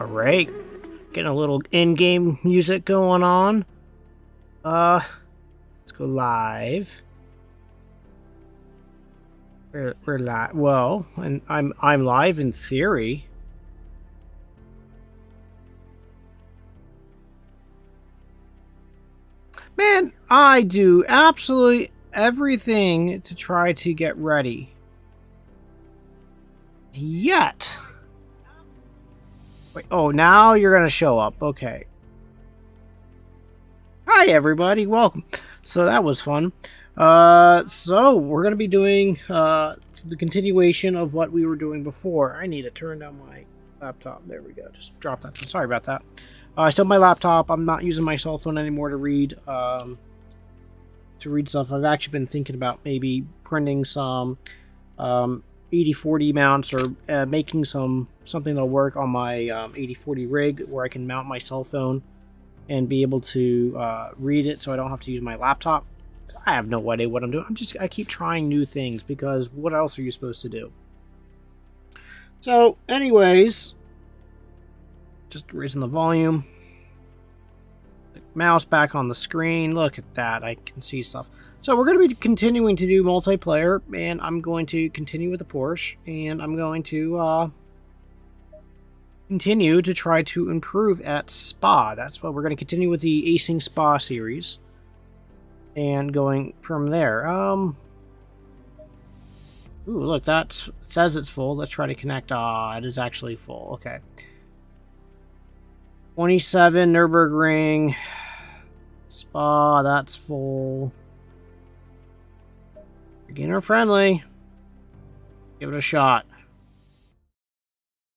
Alright. Getting a little in-game music going on. Let's go live. We're live. Well, and I'm live in theory. Man, I do absolutely everything to try to get ready. Yet. Wait, oh, now you're going to show up. Okay. Hi, everybody. Welcome. So that was fun. So we're going to be doing the continuation of what we were doing before. I need to turn down my laptop. There we go. Just drop that. Sorry about that. I still have my laptop. I'm not using my cell phone anymore to read stuff. I've actually been thinking about maybe printing some 8040 mounts or making something that'll work on my 8040 rig where I can mount my cell phone and be able to read it so I don't have to use my laptop. I have no idea what I'm doing. I keep trying new things because what else are you supposed to do? So anyways, just raising the volume. Mouse back on the screen. Look at that. I can see stuff. So we're going to be continuing to do multiplayer, and I'm going to continue with the Porsche, and I'm going to continue to try to improve at Spa. That's what we're going to continue with the Acing Spa series, and going from there. Ooh, look, it says it's full. Let's try to connect. It is actually full. Okay. 27 Nürburgring Spa, that's full. Beginner friendly. Give it a shot.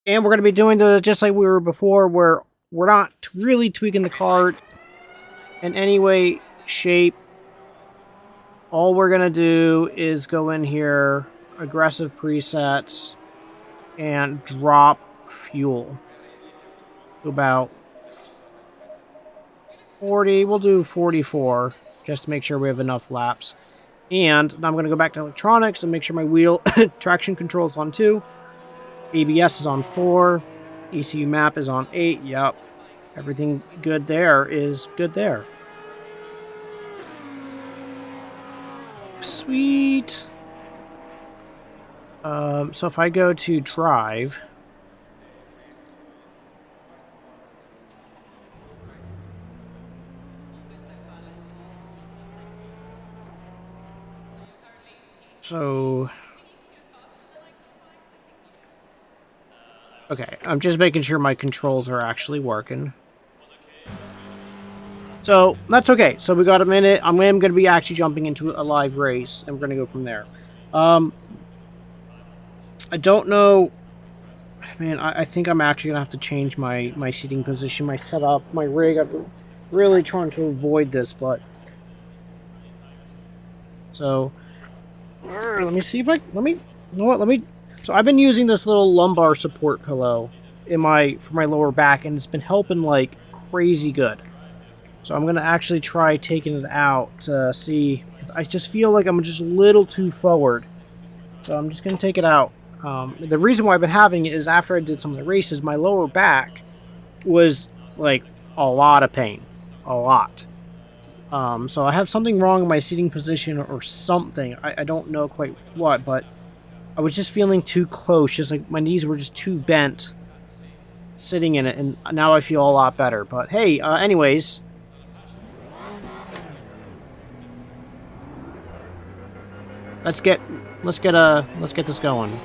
And we're going to be doing just like we were before, where we're not really tweaking the card in any way, shape. All we're going to do is go in here, aggressive presets, and drop fuel to about 40. We'll do 44 just to make sure we have enough laps. And now I'm going to go back to electronics and make sure my wheel traction control is on 2. ABS is on 4. ECU map is on 8. Yep. Everything good there is good there. Sweet. So if I go to drive... So, okay, I'm just making sure my controls are actually working. So, that's okay. So we got a minute. I'm going to be actually jumping into a live race, and we're going to go from there. I don't know. Man, I think I'm actually going to have to change my seating position, my setup, my rig. I've been really trying to avoid this, but... So... Let me see if you know what, so I've been using this little lumbar support pillow for my lower back, and it's been helping like crazy good. So I'm going to actually try taking it out to see, because I just feel like I'm just a little too forward. So I'm just going to take it out. The reason why I've been having it is after I did some of the races, my lower back was like a lot of pain. A lot. So I have something wrong in my seating position or something. I don't know quite what, but I was just feeling too close. Just like my knees were just too bent sitting in it, and now I feel a lot better. But hey, anyways. Let's get this going.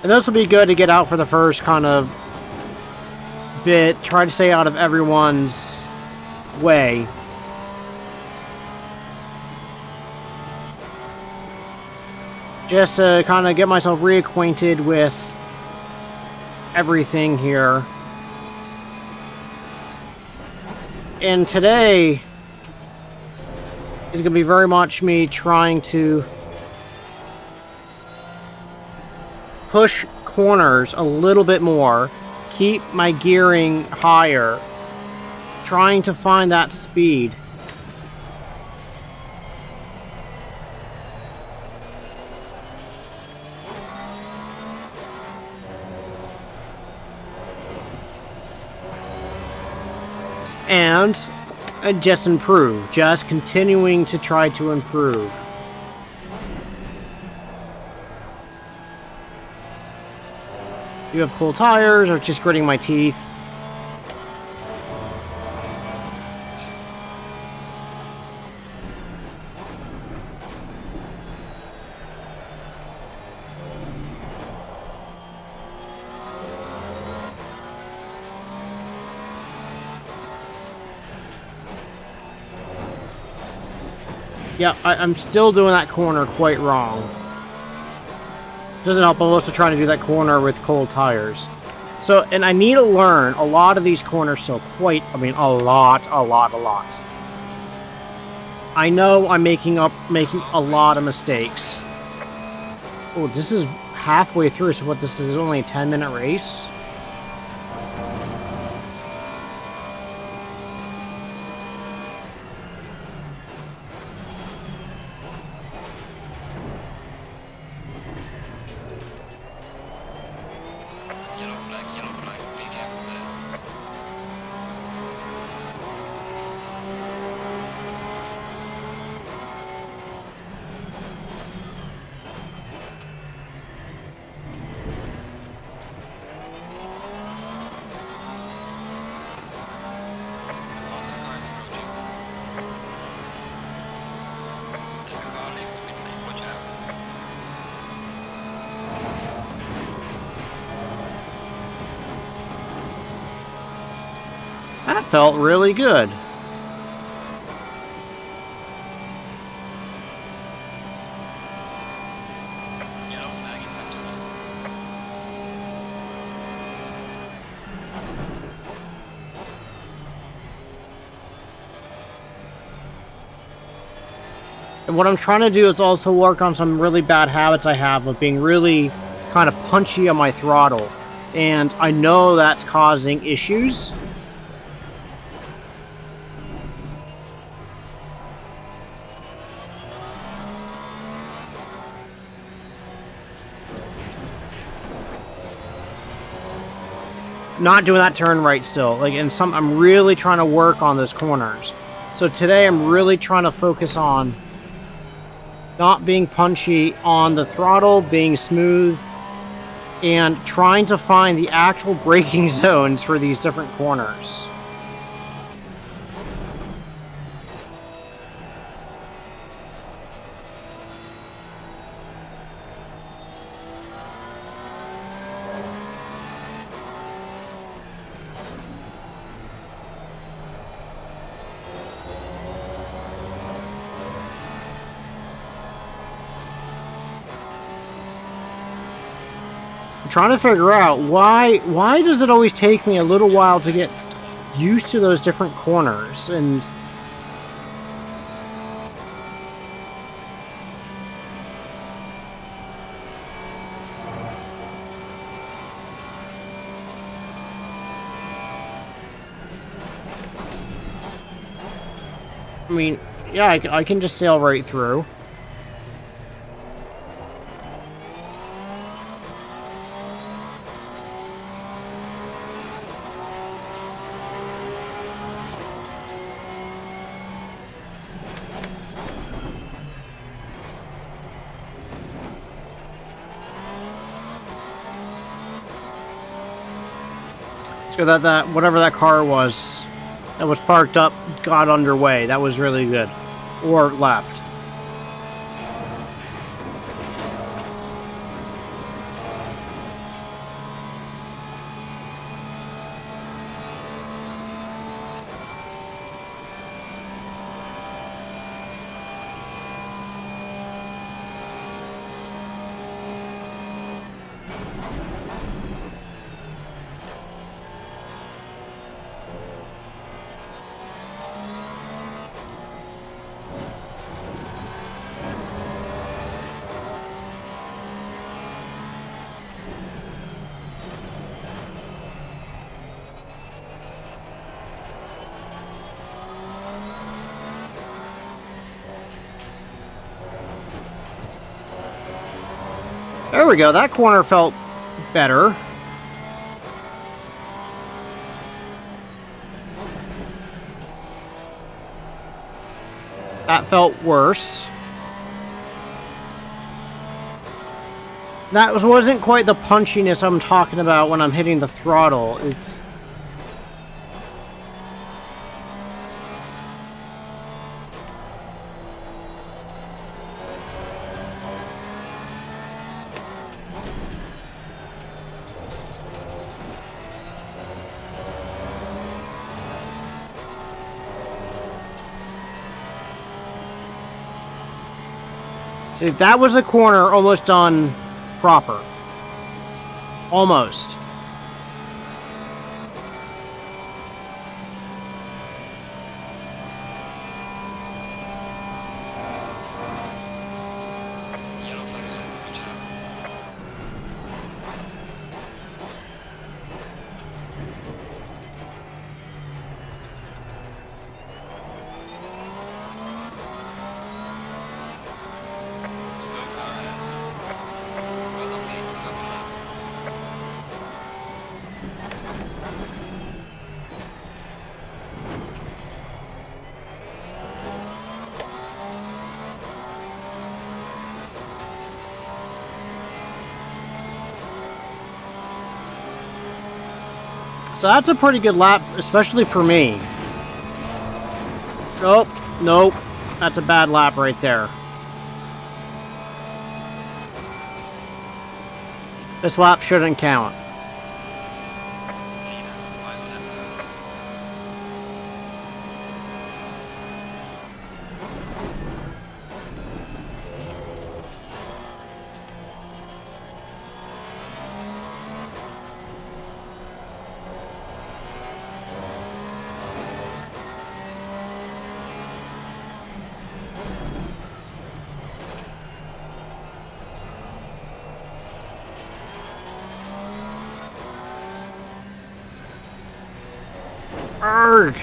And this will be good to get out for the first kind of bit, try to stay out of everyone's way. Just to kind of get myself reacquainted with everything here. And today is going to be very much me trying to push corners a little bit more. Keep my gearing higher, trying to find that speed. And just improve. Just continuing to try to improve. You have cool tires, or just gritting my teeth. Yeah, I'm still doing that corner quite wrong. Doesn't help, I'm also trying to do that corner with cold tires. So, and I need to learn a lot of these corners, so quite, I mean, a lot. I know I'm making a lot of mistakes. Oh, this is halfway through, so what, this is only a 10-minute race? Yellow flag, be careful there. Faster cars approaching. There's a car leaving the pit lane, watch out. That felt really good. Yellow flag acceptable. And what I'm trying to do is also work on some really bad habits I have of being really kind of punchy on my throttle. And I know that's causing issues. Not doing that turn right still. Like, and I'm really trying to work on those corners. So today I'm really trying to focus on not being punchy on the throttle, being smooth, and trying to find the actual braking zones for these different corners. I'm trying to figure out why does it always take me a little while to get used to those different corners. And I mean, yeah, I can just sail right through. So that whatever that car was that was parked up got underway. That was really good. Or left. There we go. That corner felt better. That felt worse. That wasn't quite the punchiness I'm talking about when I'm hitting the throttle. It's... See, that was the corner almost done proper. Almost. Yellow flag is on. Good job. Slow car ahead. Well done, mate. Go to the left. So that's a pretty good lap, especially for me. Nope, nope. That's a bad lap right there. This lap shouldn't count. He has to find that. Arrgh.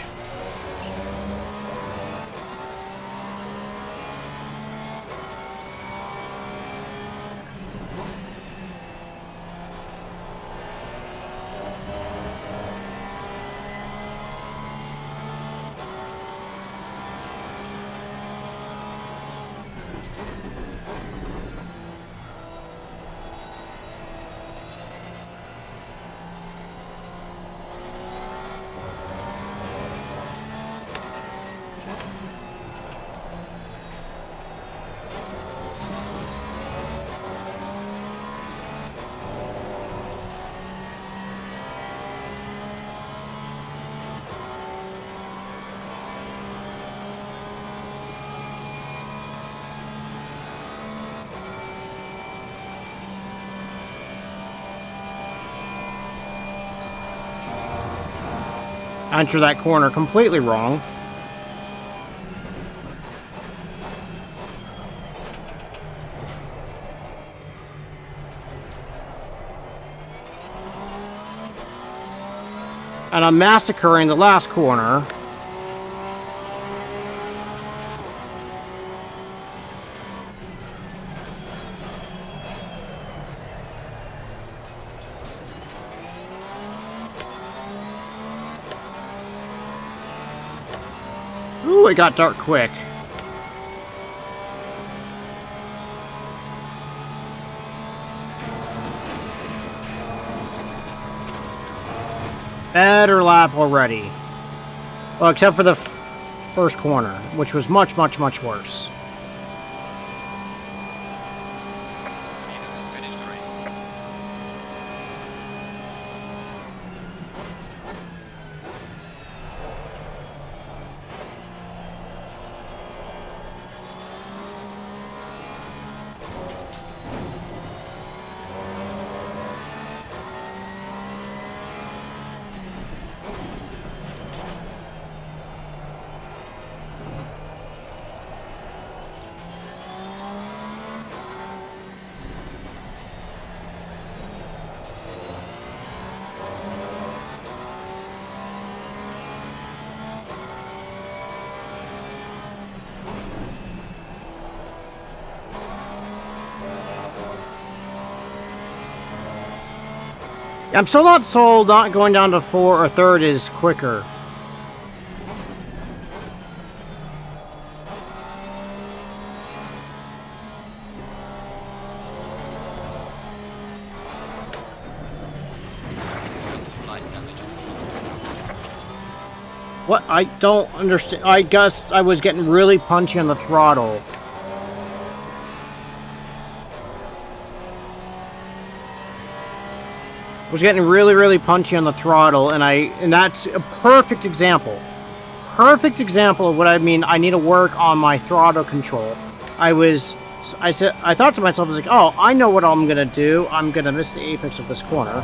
Enter that corner completely wrong. And I'm massacring the last corner. Ooh, it got dark quick. Better lap already. Well, except for the first corner, which was much, much, much worse. Ethan has finished the race. I'm still not sold not going down to 4 or 3rd is quicker. What? I don't understand. I guess I was getting really punchy on the throttle. I was getting really punchy on the throttle, and that's a perfect example. Perfect example of what I mean. I need to work on my throttle control. I thought to myself, I was like, oh, I know what I'm gonna do. I'm gonna miss the apex of this corner.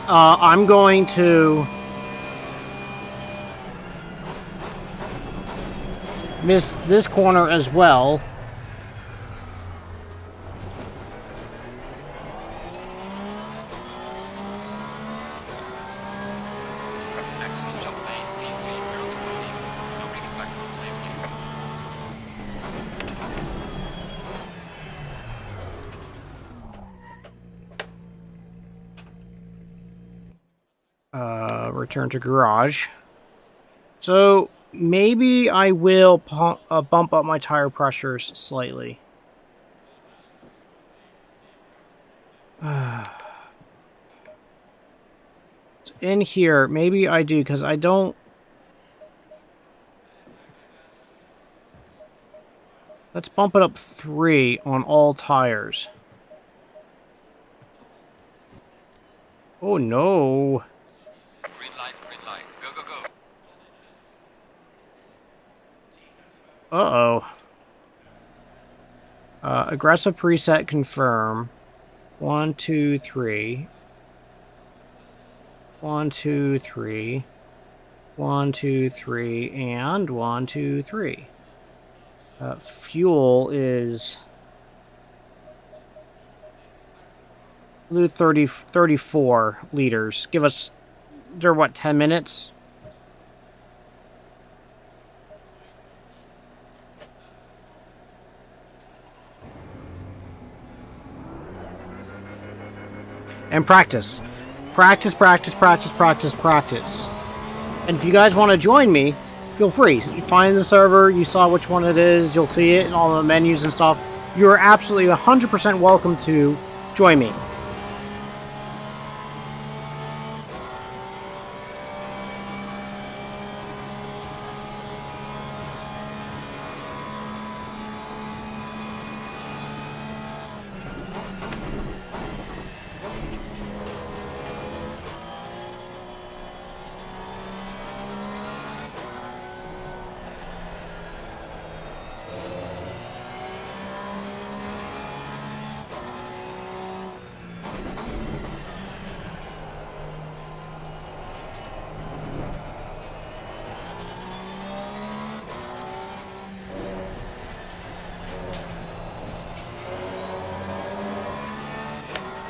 I'm going to miss this corner as well. Excellent job, mate. P3, we're on the podium. Now bring it back home safely. Return to garage. So maybe I will bump up my tire pressures slightly. In here, maybe I do, because I don't... Let's bump it up 3 on all tires. Oh no. Green light, green light. Go, go, go. Uh-oh. Aggressive preset confirm. 1, 2, 3. 1, 2, 3. 1, 2, 3, and 1, 2, 3. Fuel is... Blue 34 liters. Give us... They're what, 10 minutes? And practice. Practice. And if you guys want to join me, feel free. You find the server, you saw which one it is, you'll see it in all the menus and stuff. You are absolutely 100% welcome to join me.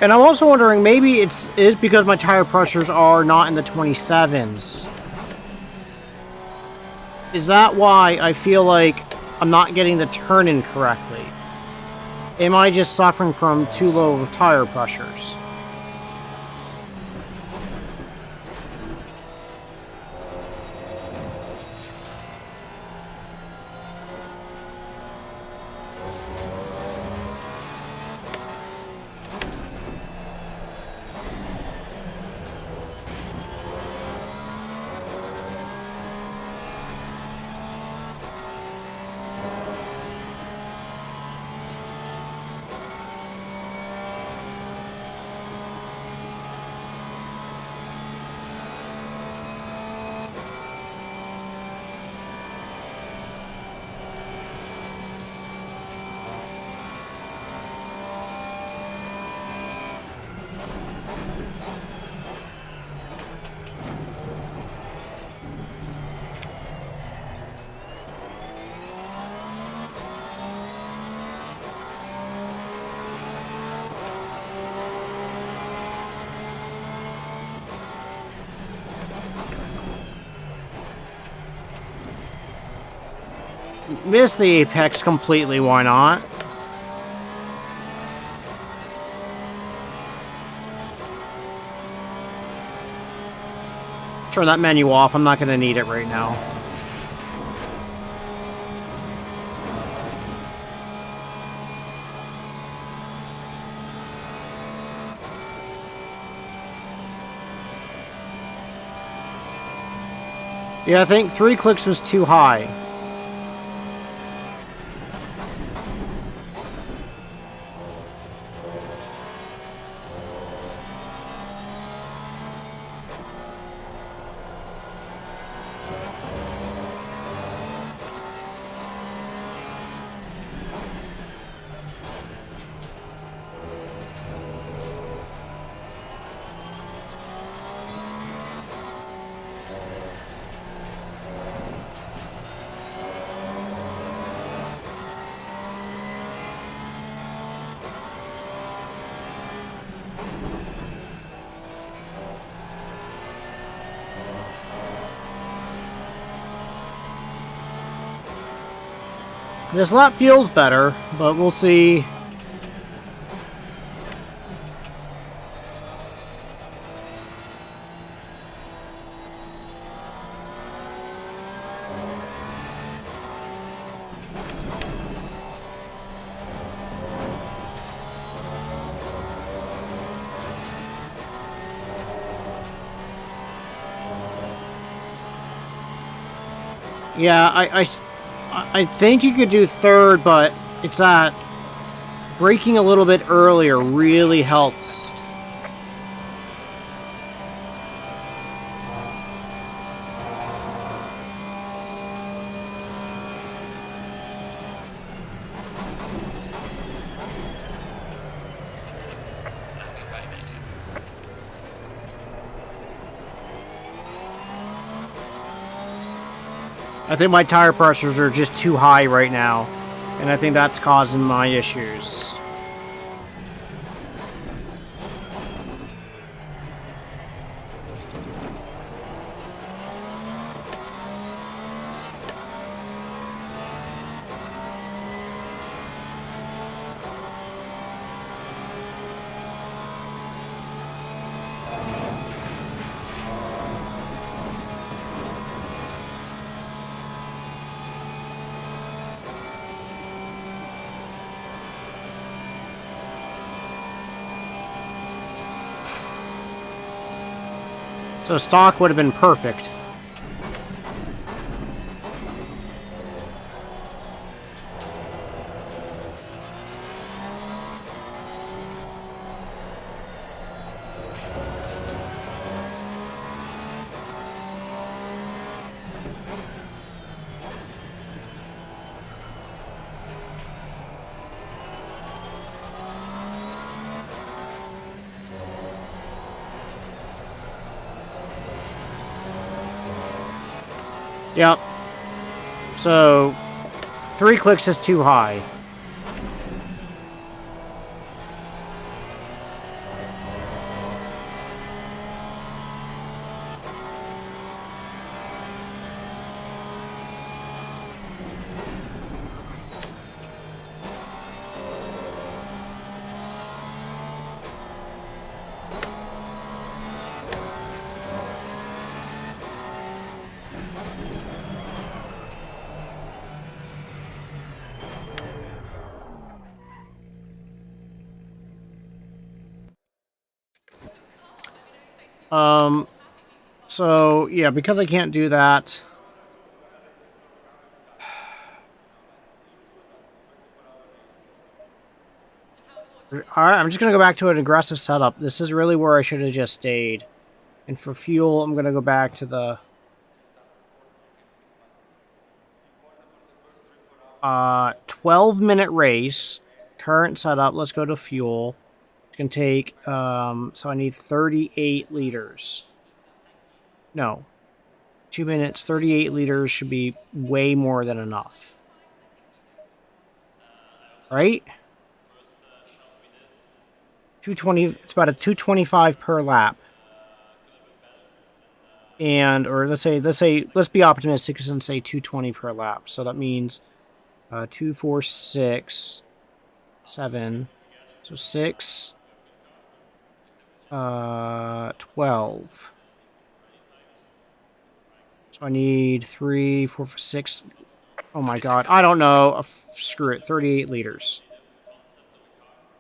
And I'm also wondering, maybe it is because my tire pressures are not in the 27s. Is that why I feel like I'm not getting the turn-in correctly? Am I just suffering from too low tire pressures? Miss the apex completely, why not? Turn that menu off, I'm not going to need it right now. Yeah, I think 3 clicks was too high. This lap feels better, but we'll see. Yeah, I think you could do third, but it's that braking a little bit earlier really helps. I think my tire pressures are just too high right now, and I think that's causing my issues. So stock would have been perfect. Yep. So 3 clicks is too high. So yeah, because I can't do that. Alright, I'm just gonna go back to an aggressive setup. This is really where I should have just stayed. And for fuel, I'm gonna go back to the 12-minute race. Current setup. Let's go to fuel. It's gonna take so I need 38 liters. No. 2 minutes, 38 liters should be way more than enough. Right? 220, it's about a 225 per lap. And, or let's be optimistic and say 220 per lap. So that means 2, 4, 6, 7. So 6, 12. So I need 3, 4, 5, 6. Oh my god. I don't know. Screw it. 38 liters.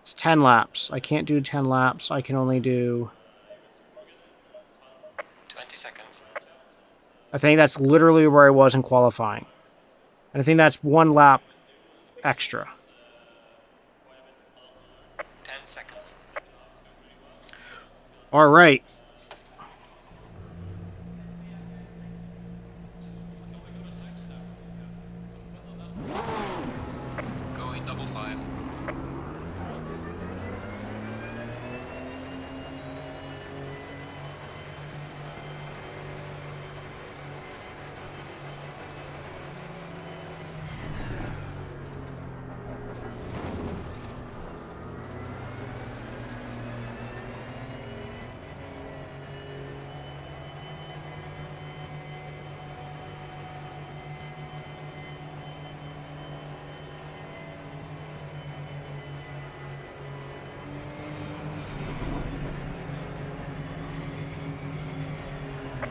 It's 10 laps. I can't do 10 laps. I can only do 20 seconds. I think that's literally where I was in qualifying. And I think that's 1 lap extra. 10 seconds. All right. Going double file.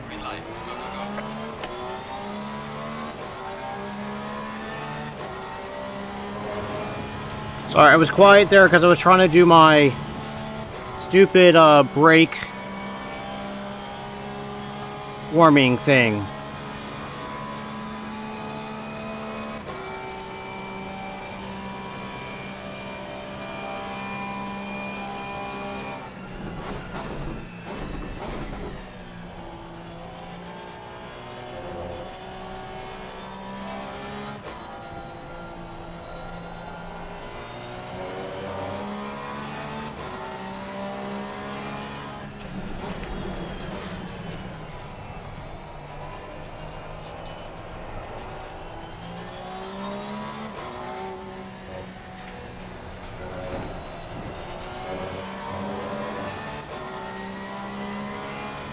Green light. Go, go, go. Sorry, I was quiet there because I was trying to do my stupid brake warming thing.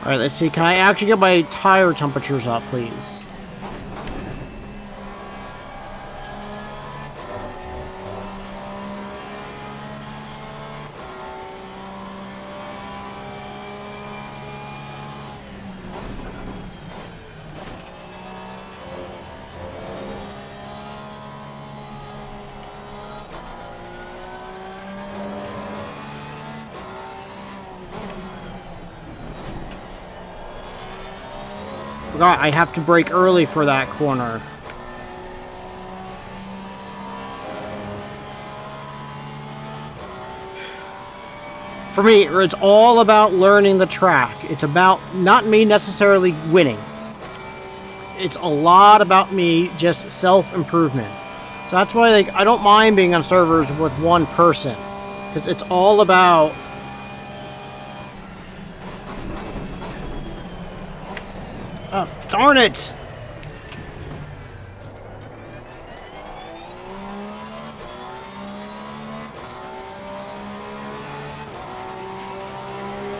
Alright, let's see. Can I actually get my tire temperatures up, please? Forgot, I have to brake early for that corner. For me, it's all about learning the track. It's about not me necessarily winning. It's a lot about me just self-improvement. So that's why I don't mind being on servers with one person. Because it's all about... Oh, darn it!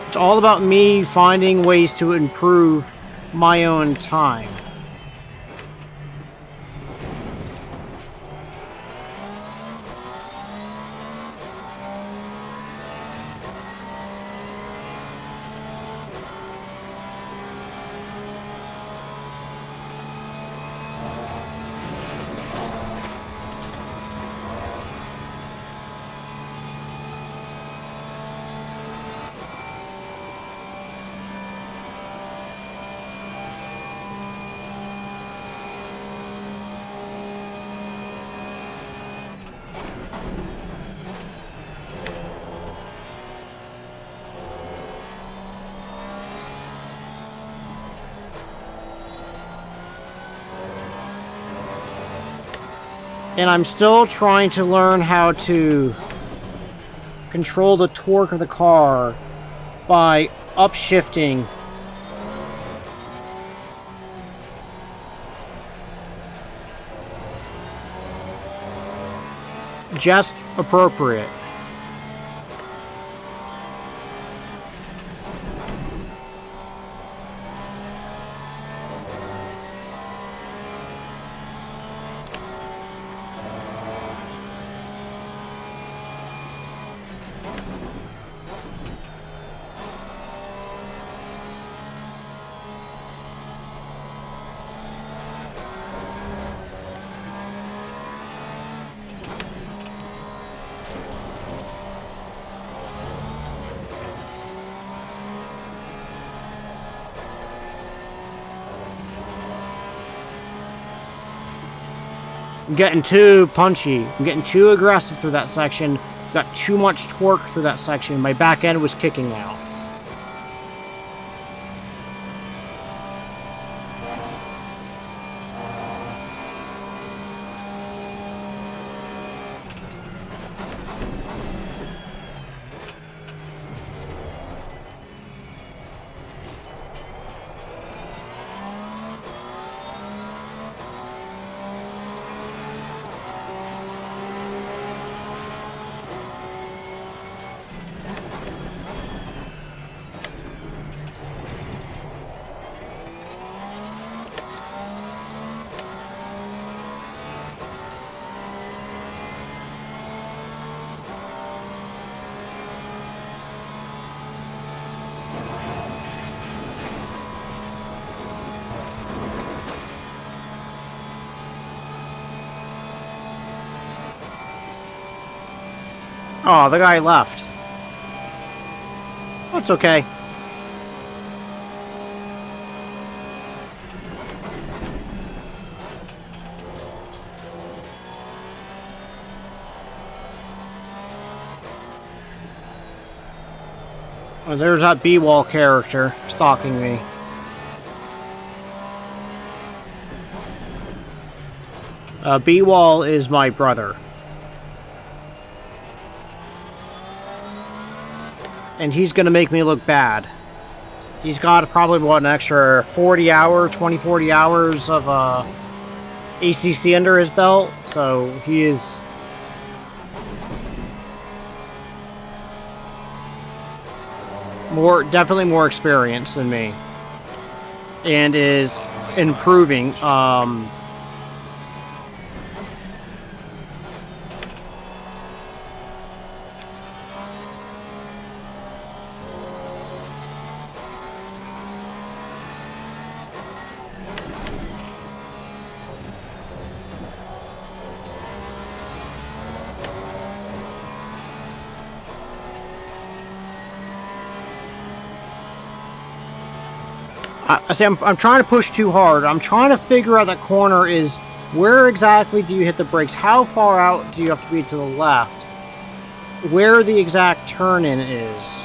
It's all about me finding ways to improve my own time. And I'm still trying to learn how to control the torque of the car by upshifting. Just appropriate. I'm getting too punchy. I'm getting too aggressive through that section. Got too much torque through that section. My back end was kicking out. Oh, the guy left. That's okay. Oh, there's that B-wall character stalking me. B-wall is my brother. And he's gonna make me look bad. He's got probably, what, an extra 40 hours of ACC under his belt, so he is... definitely more experienced than me. And is improving. I'm trying to push too hard. I'm trying to figure out that corner is... Where exactly do you hit the brakes? How far out do you have to be to the left? Where the exact turn-in is.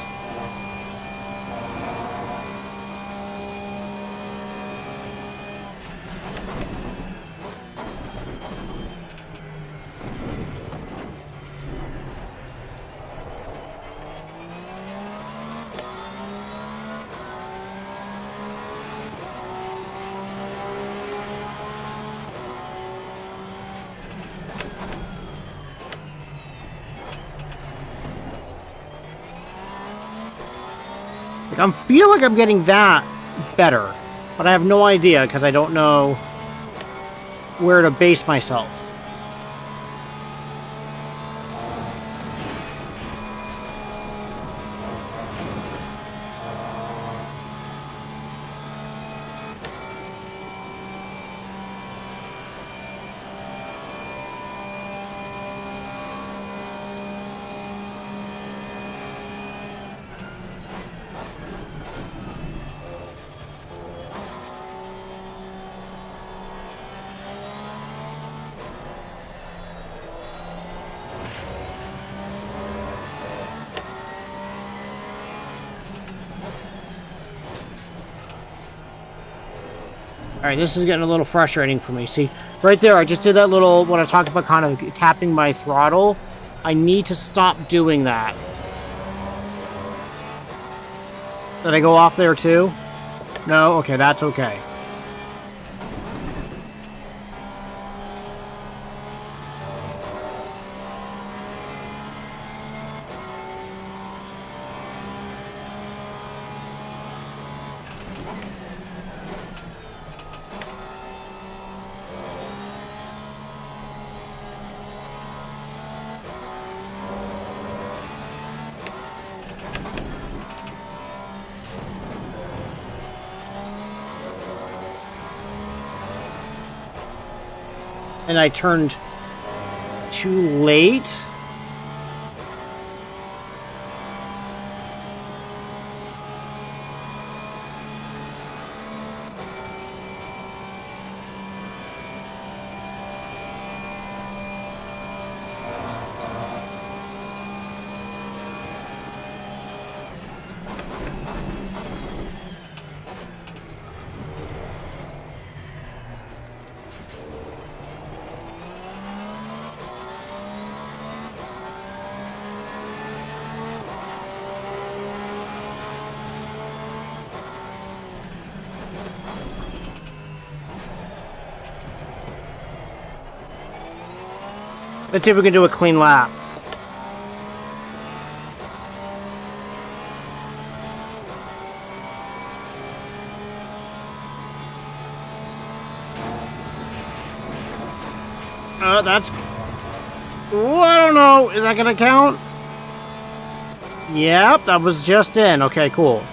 I feel like I'm getting that better, but I have no idea because I don't know where to base myself. Alright, this is getting a little frustrating for me. See, right there, I just did that little, what I talked about, kind of tapping my throttle. I need to stop doing that. Did I go off there too? No? Okay, that's okay. And I turned too late. Let's see if we can do a clean lap. That's... Ooh, I don't know. Is that gonna count? Yep, that was just in. Okay, cool.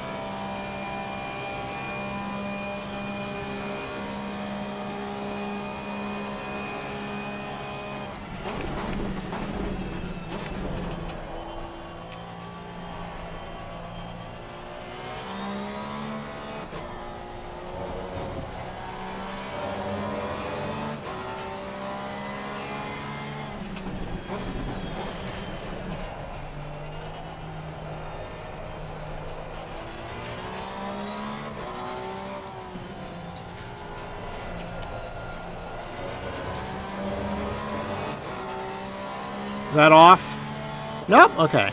Is that off? Nope. Okay.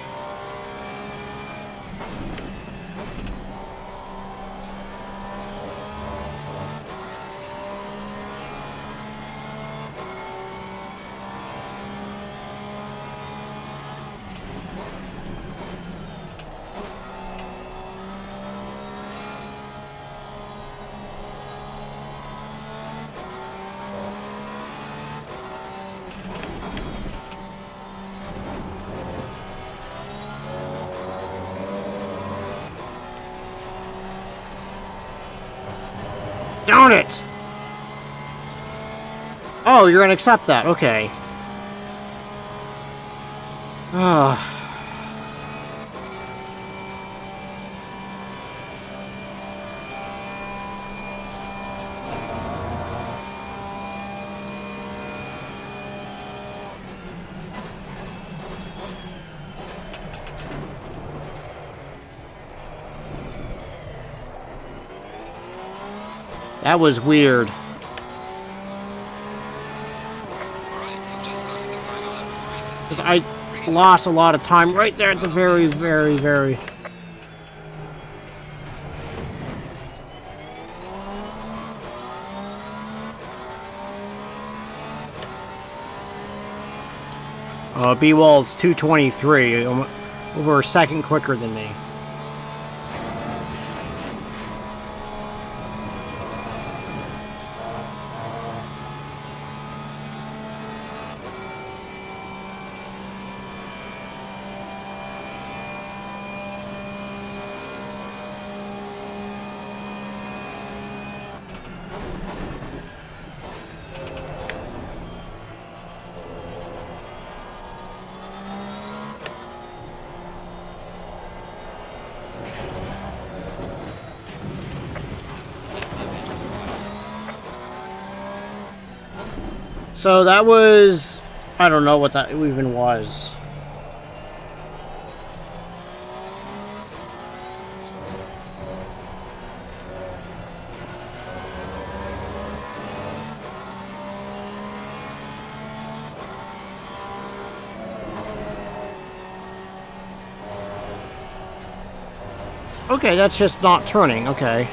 Darn it! Oh, you're gonna accept that. Okay. Ah. That was weird. Right, you've just started the final lap of the races. Because I lost a lot of time right there at the very, very, very... B-Wall's 223, over a second quicker than me. So that was... I don't know what that even was. Okay, that's just not turning. Okay.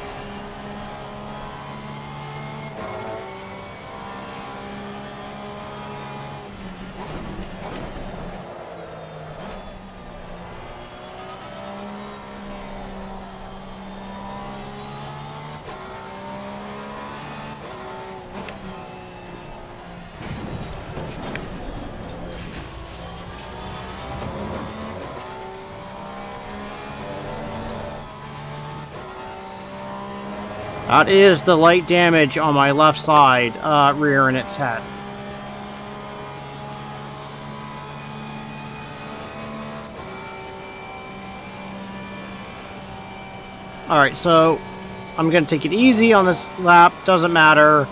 That is the light damage on my left side, rearing its head. Alright, so I'm gonna take it easy on this lap, doesn't matter.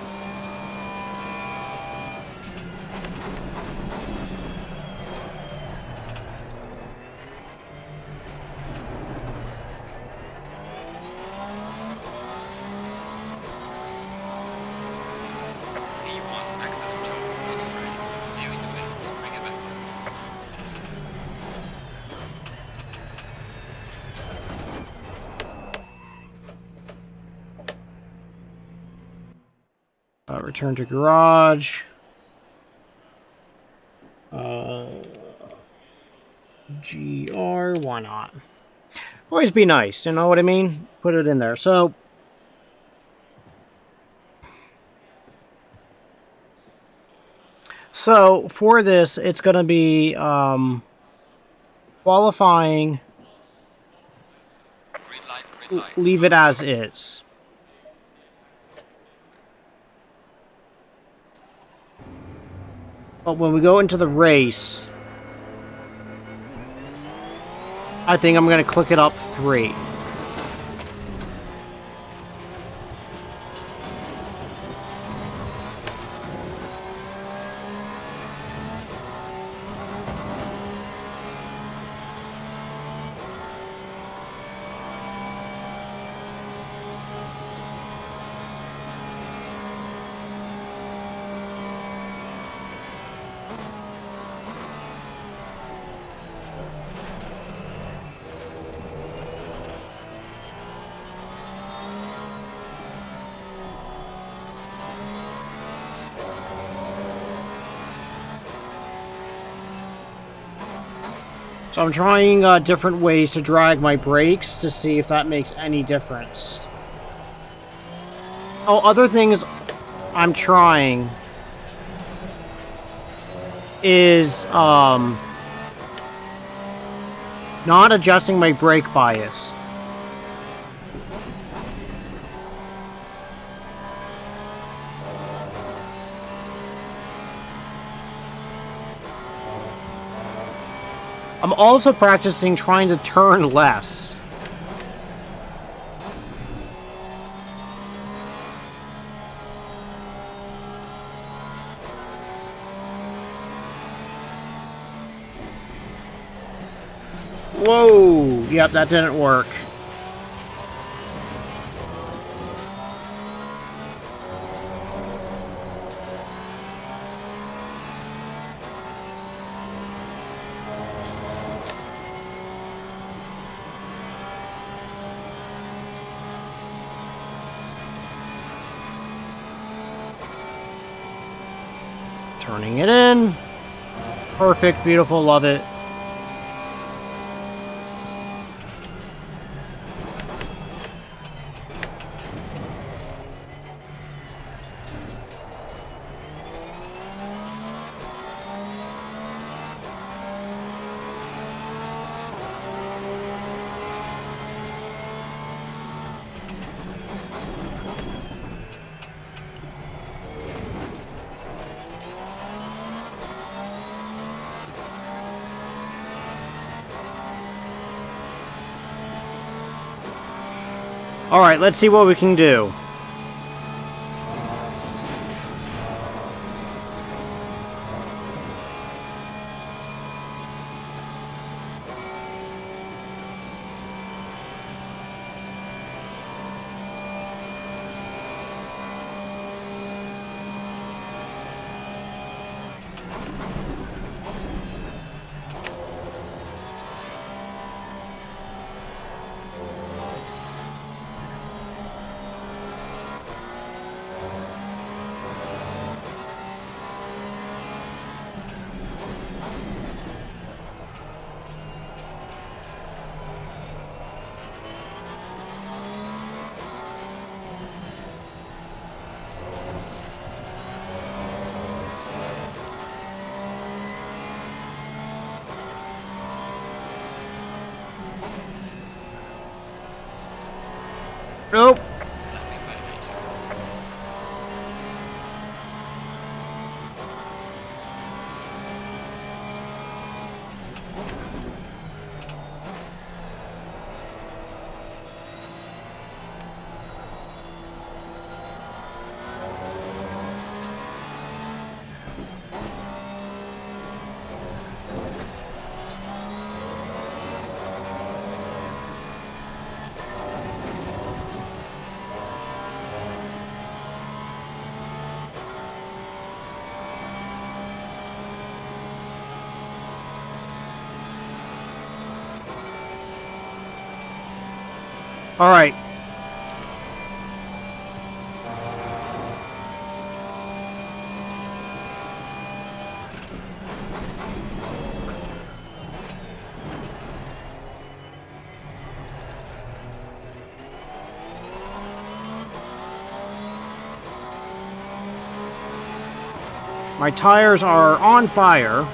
P1, excellent job. Auto race. See you in the pits. Bring it back. Return to garage. GR, why not? Always be nice, you know what I mean? Put it in there. So for this, it's going to be qualifying. Green light, green light. Leave it as is. But when we go into the race, I think I'm going to click it up 3. So I'm trying different ways to drag my brakes to see if that makes any difference. Oh, other things I'm trying is not adjusting my brake bias. I'm also practicing trying to turn less. Whoa! Yep, that didn't work. Turning it in. Perfect, beautiful, love it. Alright, let's see what we can do. Nope. Alright. My tires are on fire.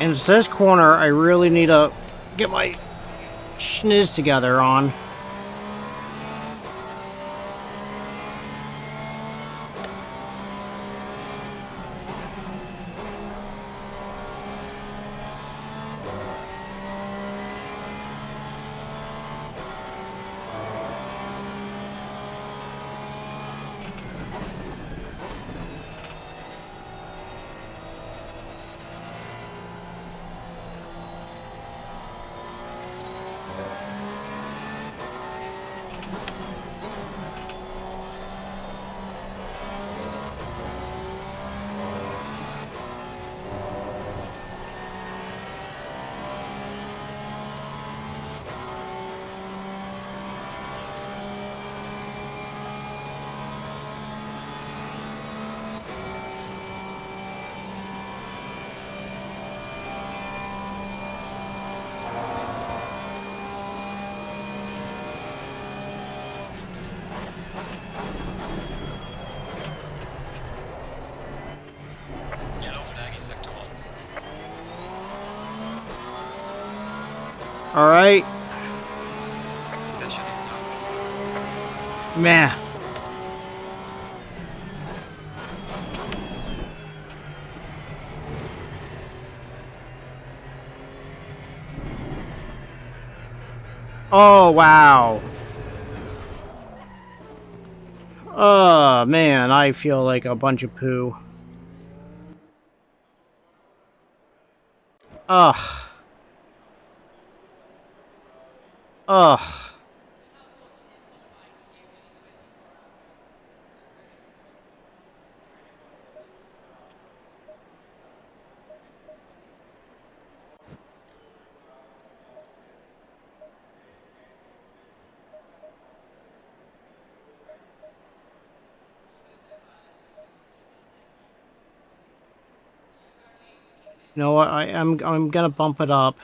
And it's this corner I really need to get my schniz together on. Yellow flag in sector 1. Alright. Session is now. Meh. Oh, wow. Oh, man, I feel like a bunch of poo. Ugh. Ugh. You know what? I'm gonna bump it up.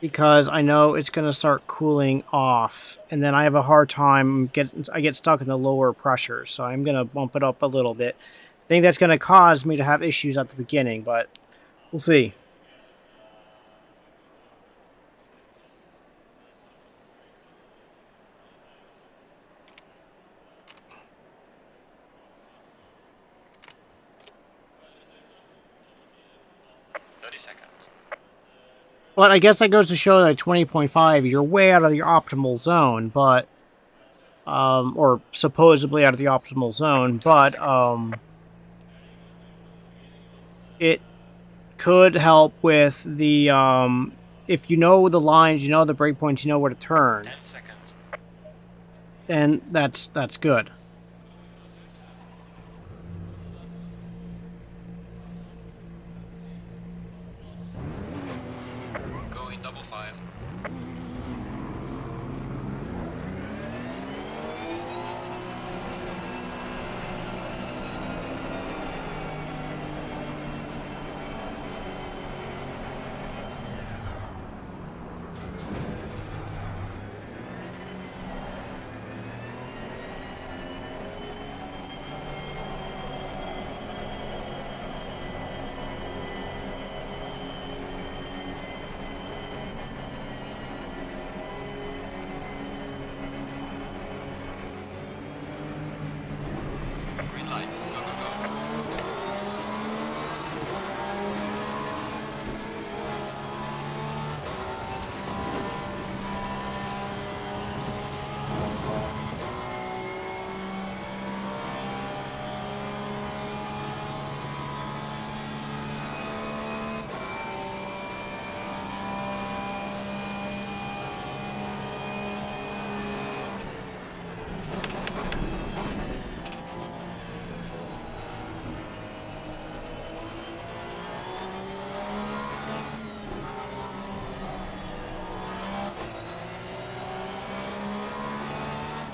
Because I know it's gonna start cooling off, and then I have a hard time I get stuck in the lower pressure, so I'm gonna bump it up a little bit. I think that's gonna cause me to have issues at the beginning, but we'll see. But I guess that goes to show that 20.5, you're way out of your optimal zone, but or supposedly out of the optimal zone, but it could help with the if you know the lines, you know the breakpoints, you know where to turn. 10 seconds. Then that's good. Go in double file.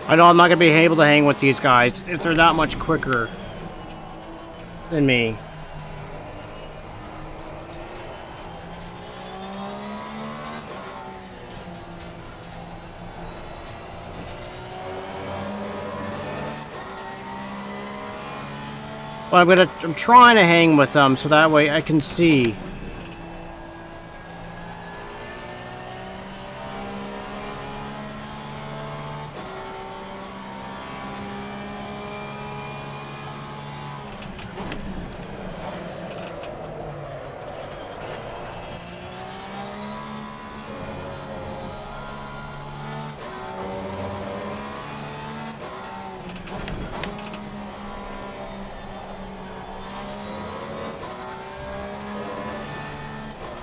I know I'm not going to be able to hang with these guys if they're that much quicker than me. But I'm trying to hang with them so that way I can see.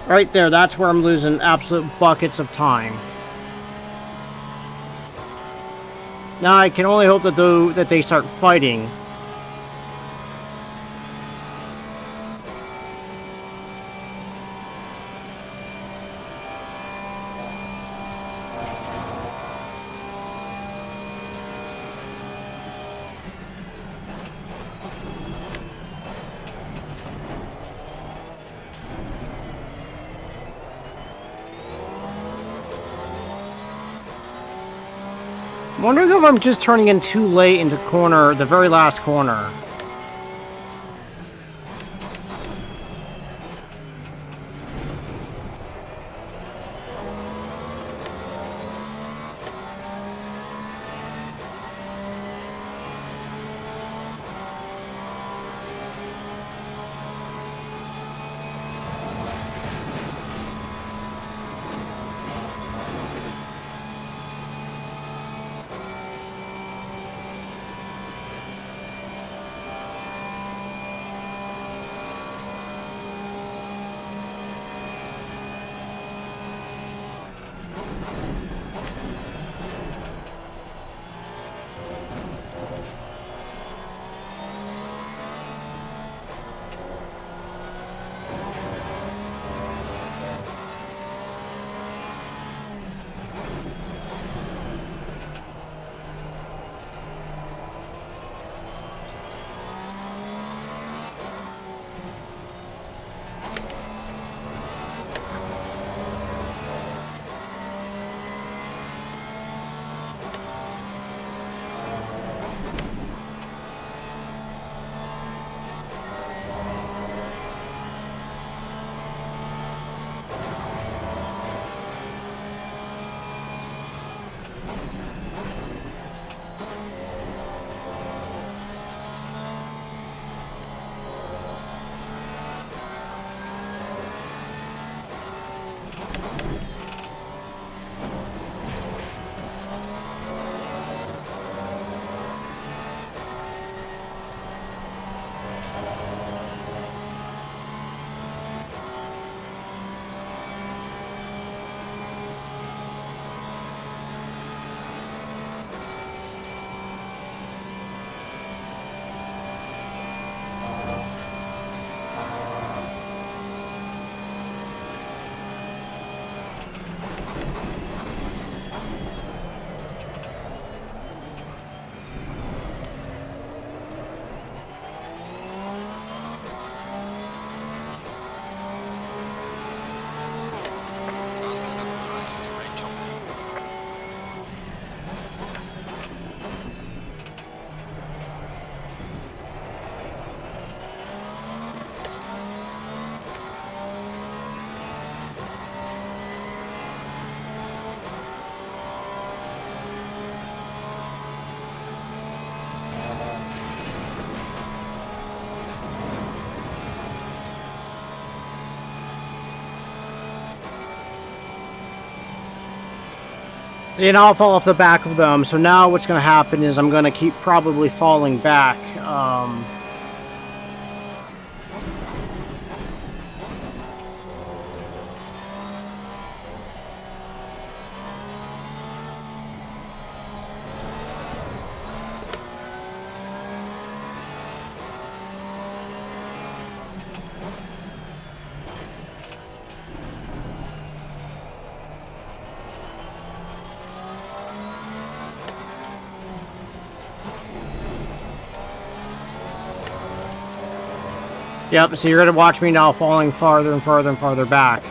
Right there, that's where I'm losing absolute buckets of time. Now I can only hope that they start fighting. I'm wondering if I'm just turning in too late into the very last corner. Fastest lap of the race, right top. See, now I'll fall off the back of them, so now what's going to happen is I'm going to keep probably falling back. Yep, so you're gonna watch me now falling farther and farther and farther back.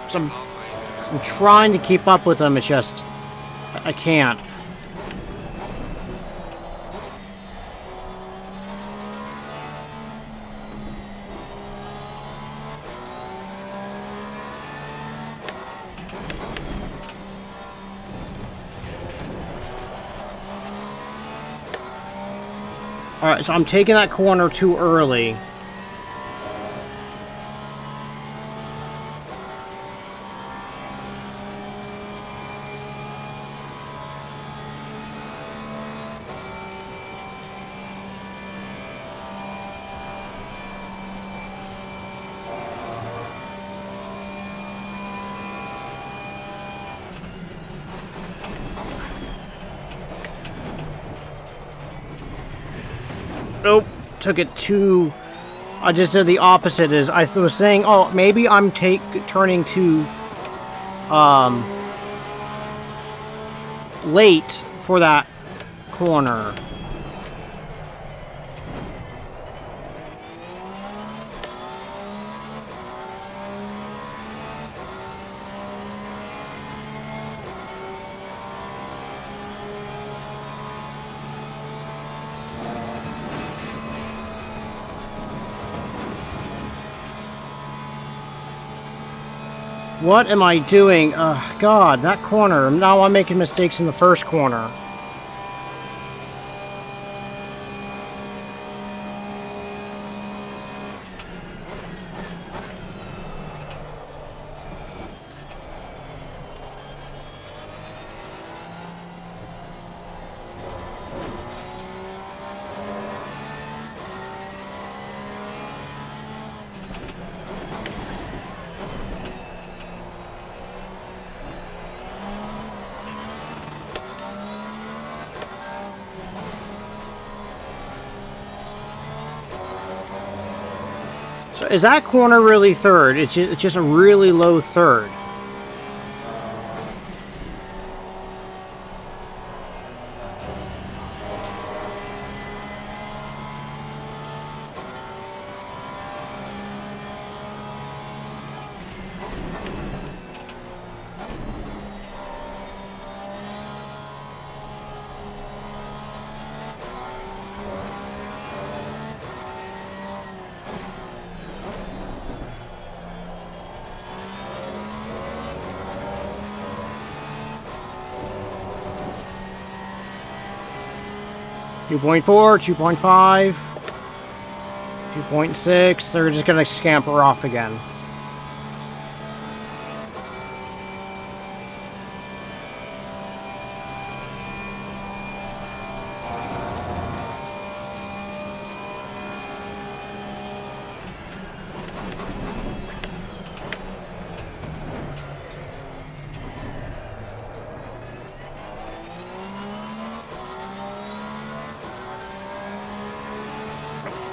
So I'm trying to keep up with them, it's just... I can't. Alright, so I'm taking that corner too early. Nope, took it too... I just did the opposite. Is I was saying, oh, maybe I'm turning too late for that corner. What am I doing? God, that corner. Now I'm making mistakes in the first corner. So is that corner really third? It's just a really low third. Two 2.4, 2.5, 2.6. They're just gonna scamper off again.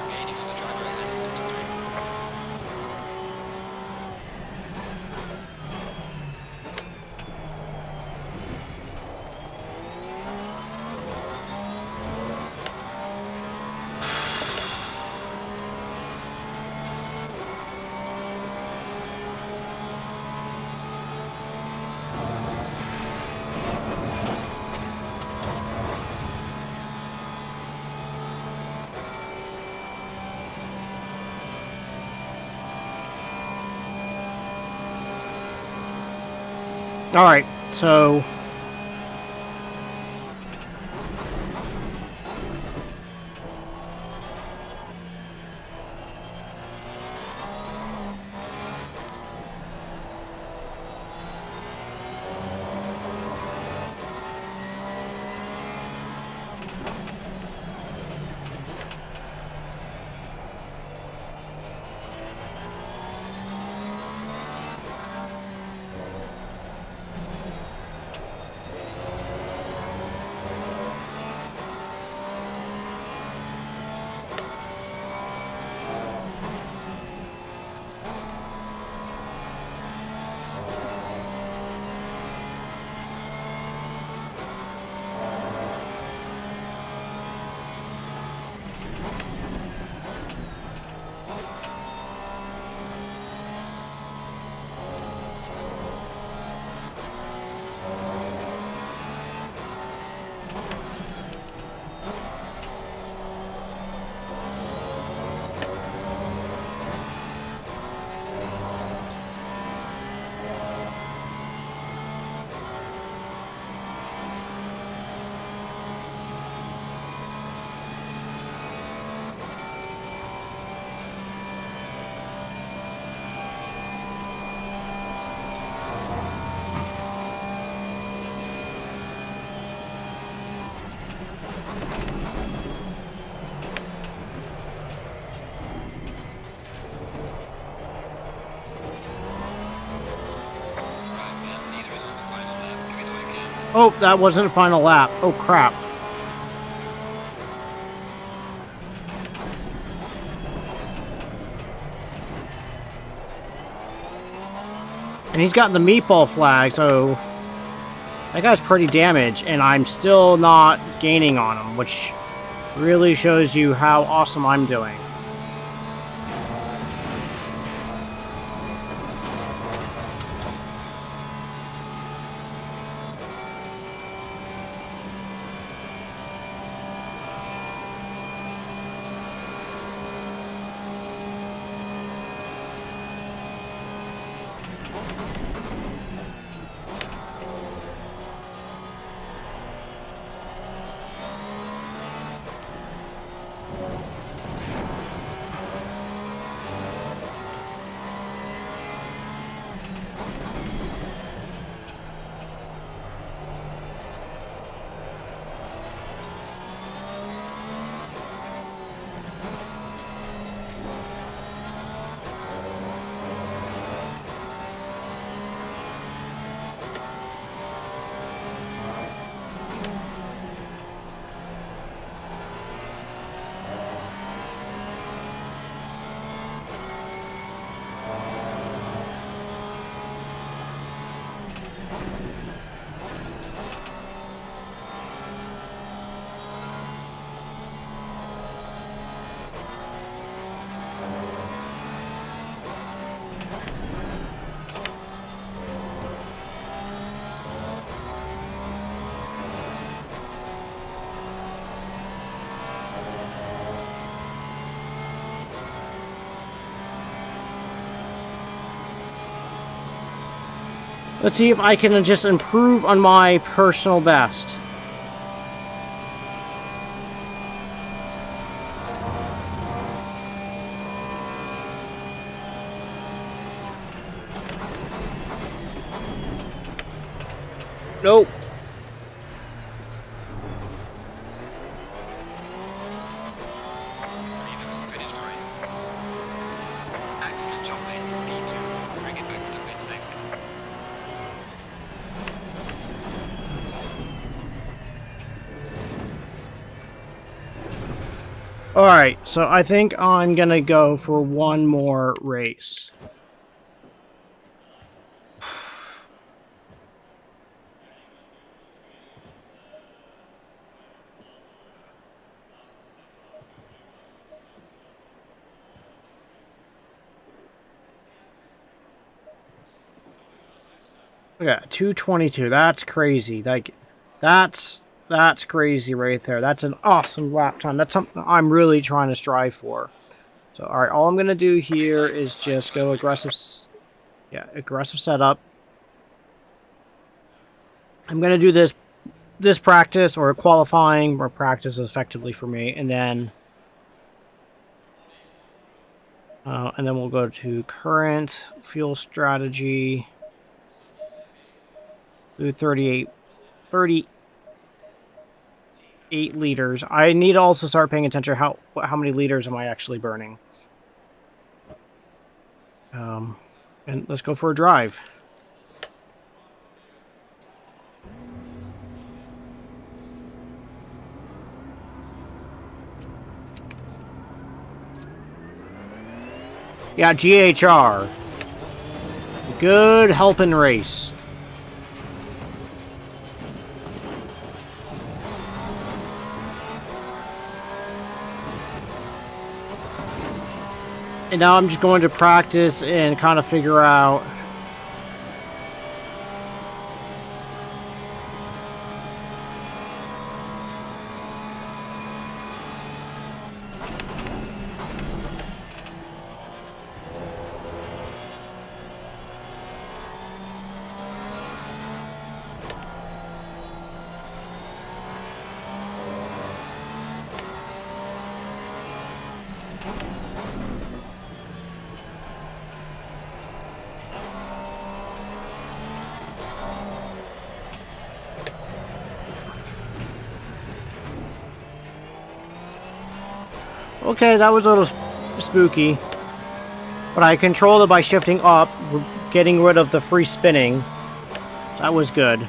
Gaining on the driver ahead of 73. All right, so Oh, that wasn't a final lap. Oh, crap. And he's got the meatball flag, so that guy's pretty damaged, and I'm still not gaining on him, which really shows you how awesome I'm doing. Let's see if I can just improve on my personal best. Nope. Even has finished the race. Excellent job, mate. You need to bring it back to the pit safely. Alright, so I think I'm gonna go for one more race. Okay, 2:22. That's crazy. Like, that's crazy right there. That's an awesome lap time. That's something I'm really trying to strive for. So, all right, all I'm gonna do here is just go aggressive. Yeah, aggressive setup. I'm gonna do this practice or qualifying or practice effectively for me, and then we'll go to current fuel strategy. Do 38 liters. I need to also start paying attention how many liters am I actually burning. And let's go for a drive. Yeah, GHR. Good helping race. And now I'm just going to practice and kind of figure out okay, that was a little spooky. But I controlled it by shifting up, getting rid of the free spinning. So that was good.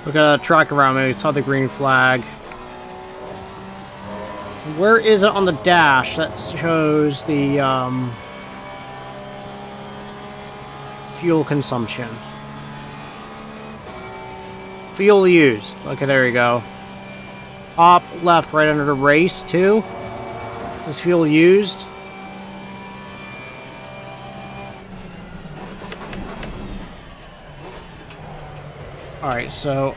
Look at a track around me. Saw the green flag. Where is it on the dash that shows the fuel consumption? Fuel used. Okay, there you go. Top left, right under the race too. Is fuel used? All right, so.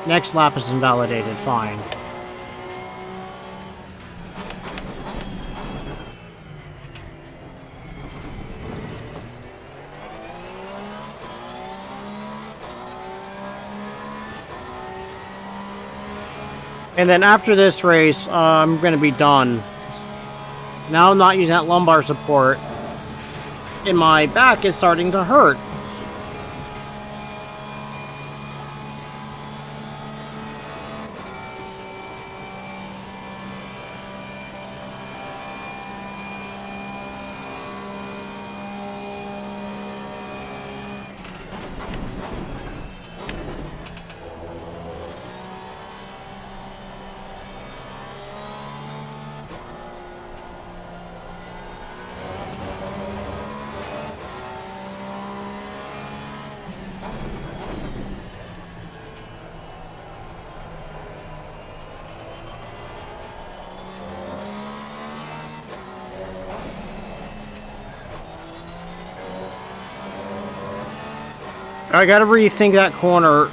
Next lap is invalidated, fine. And then after this race, I'm going to be done. Now I'm not using that lumbar support, and my back is starting to hurt. I gotta rethink that corner,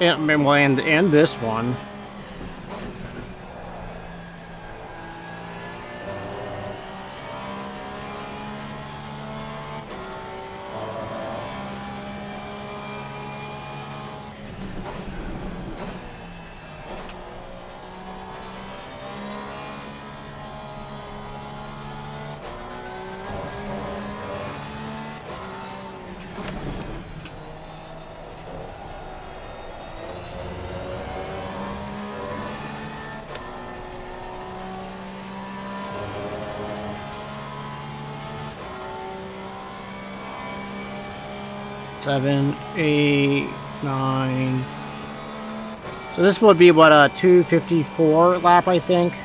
and this one. Seven, 8, 9. So this would be what, a 254 lap, I think.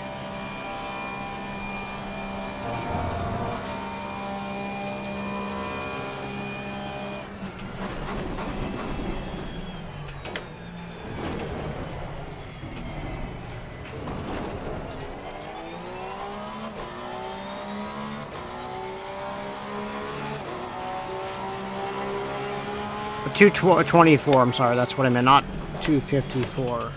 A 224, I'm sorry, that's what I meant, not 254.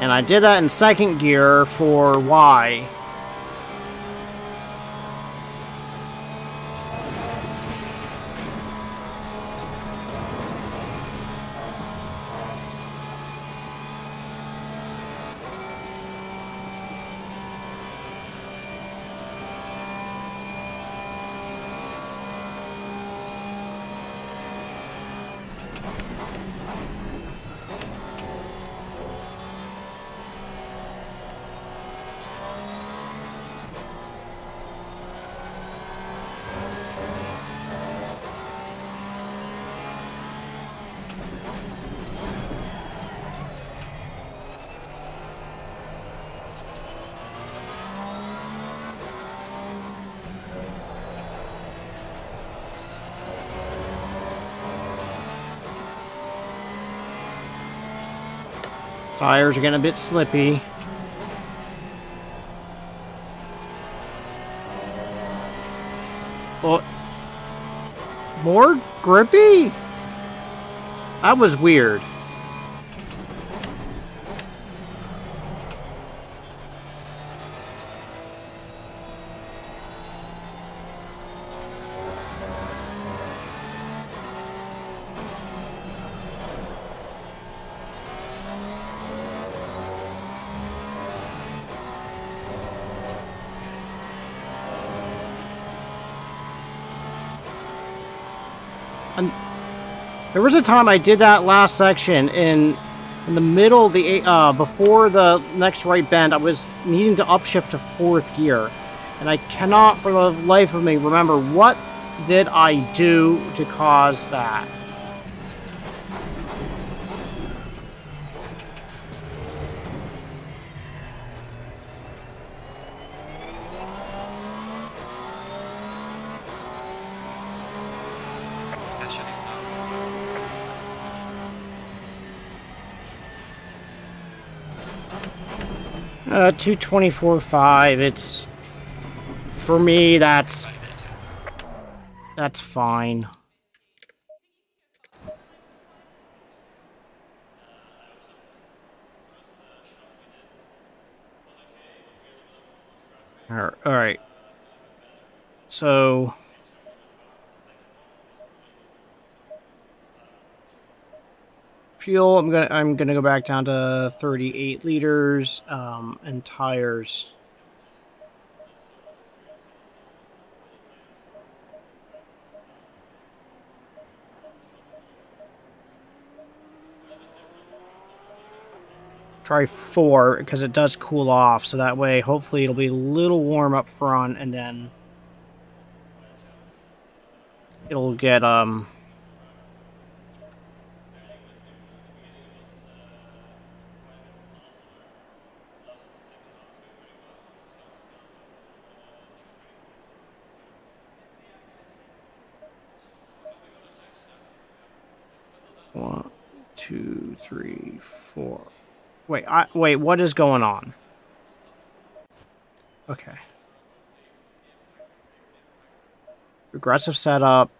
And I did that in second gear for Y. Tires are getting a bit slippy. Oh, more grippy? That was weird. There was a time I did that last section in the middle of the before the next right bend. I was needing to upshift to 4th gear, and I cannot for the life of me remember what did I do to cause that. Session is now over. 224.5. It's for me. That's fine. All right. So fuel, I'm gonna go back down to 38 liters, and tires. Try 4 because it does cool off, so that way hopefully it'll be a little warm up front, and then it'll get 1, 2, 3, 4. Wait, what is going on? Okay. Aggressive setup.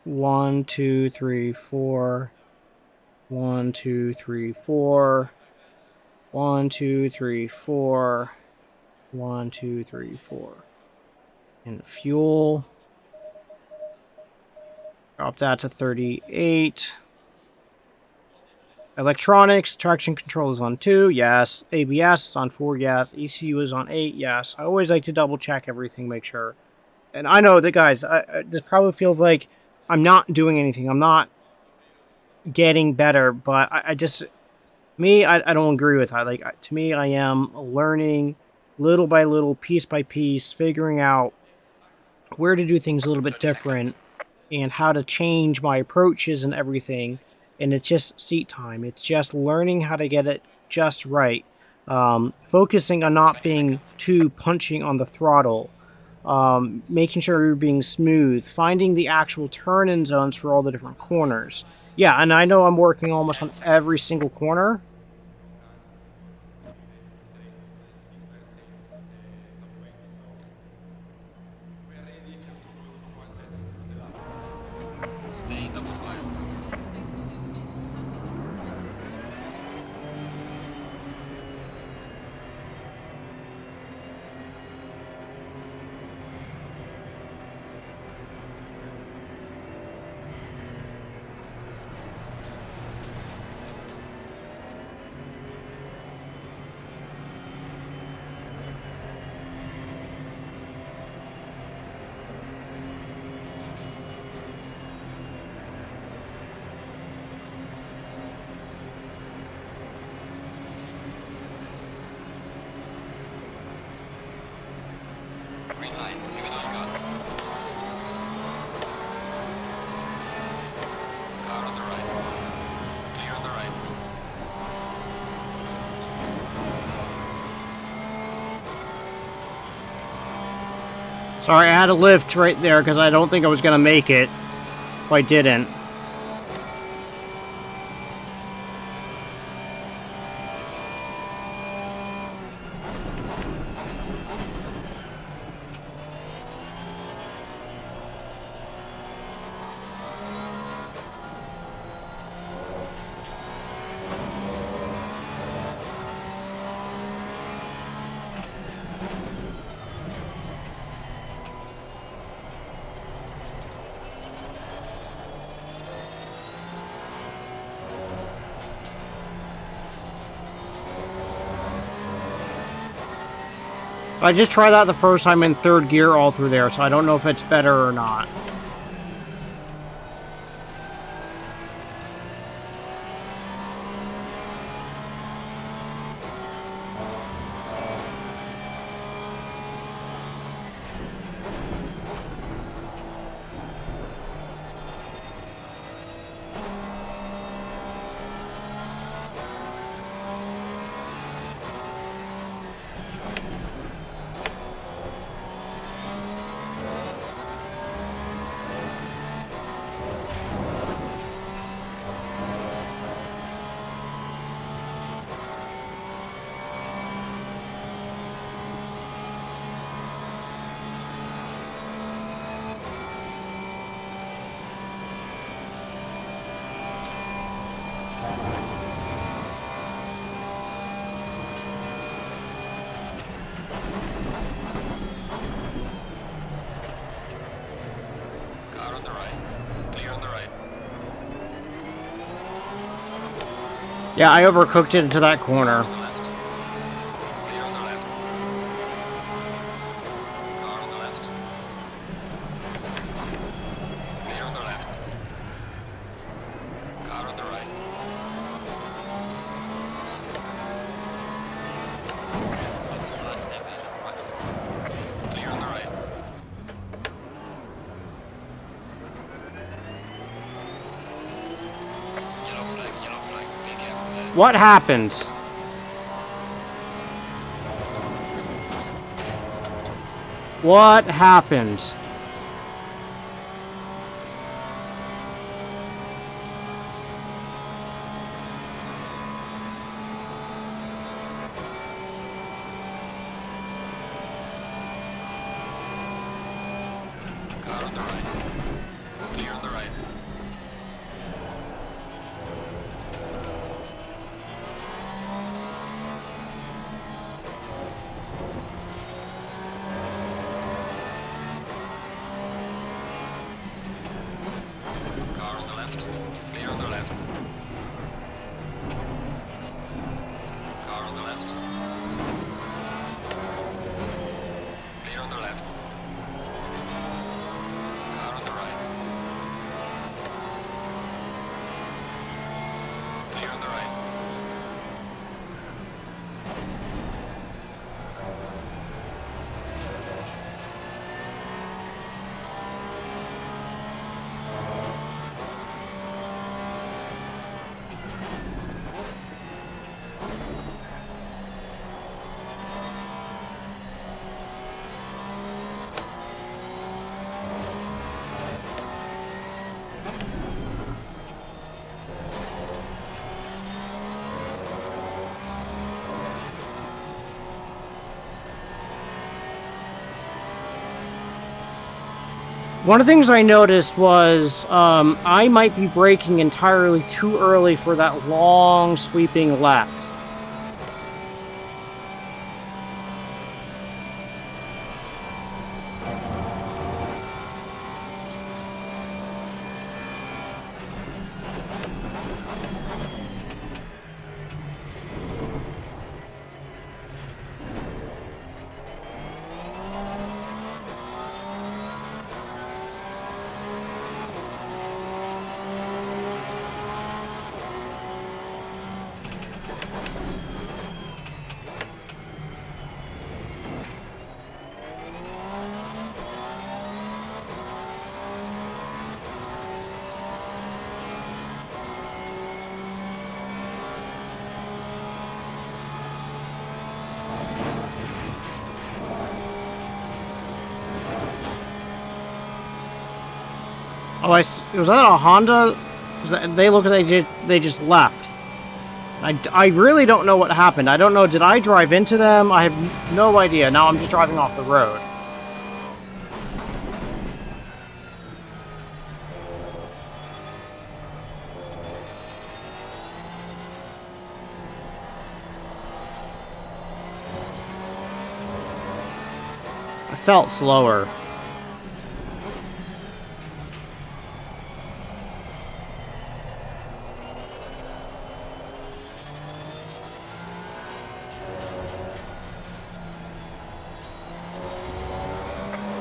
1, 2, 3, 4. 1, 2, 3, 4. 1, 2, 3, 4. 1, 2, 3, 4. And fuel. Drop that to 38. Electronics, traction control is on 2, yes. ABS is on 4, yes. ECU is on 8, yes. I always like to double check everything, make sure. And I know that, guys, this probably feels like I'm not doing anything. I'm not getting better, but I just... Me, I don't agree with that. Like, to me, I am learning little by little, piece by piece, figuring out where to do things a little bit different and how to change my approaches and everything. And it's just seat time. It's just learning how to get it just right. Focusing on not being too punching on the throttle. Making sure you're being smooth. Finding the actual turn-in zones for all the different corners. Yeah, and I know I'm working almost on every single corner. Stay in double file. Green line, give it all you got. Car on the right. Clear on the right. Sorry, I had a lift right there because I don't think I was going to make it if I didn't. I just tried that the first time in 3rd gear all through there, so I don't know if it's better or not. Yeah, I overcooked it into that Car corner. on the left. Clear on the left. Car on the left. Clear on the left. Car on the right. That's the left. Right on the car. Clear on the right. Yellow flag, yellow flag. Be careful there. What happened? What happened? Car on the right. Clear on the right. Car on the left. Clear on the left. Car on the left. Clear on the left. Car on the right. Clear on the right. One of the things I noticed was I might be braking entirely too early for that long sweeping left. Oh, was that a Honda? They look like they just left. I really don't know what happened. I don't know. Did I drive into them? I have no idea. Now I'm just driving off the road. I felt slower.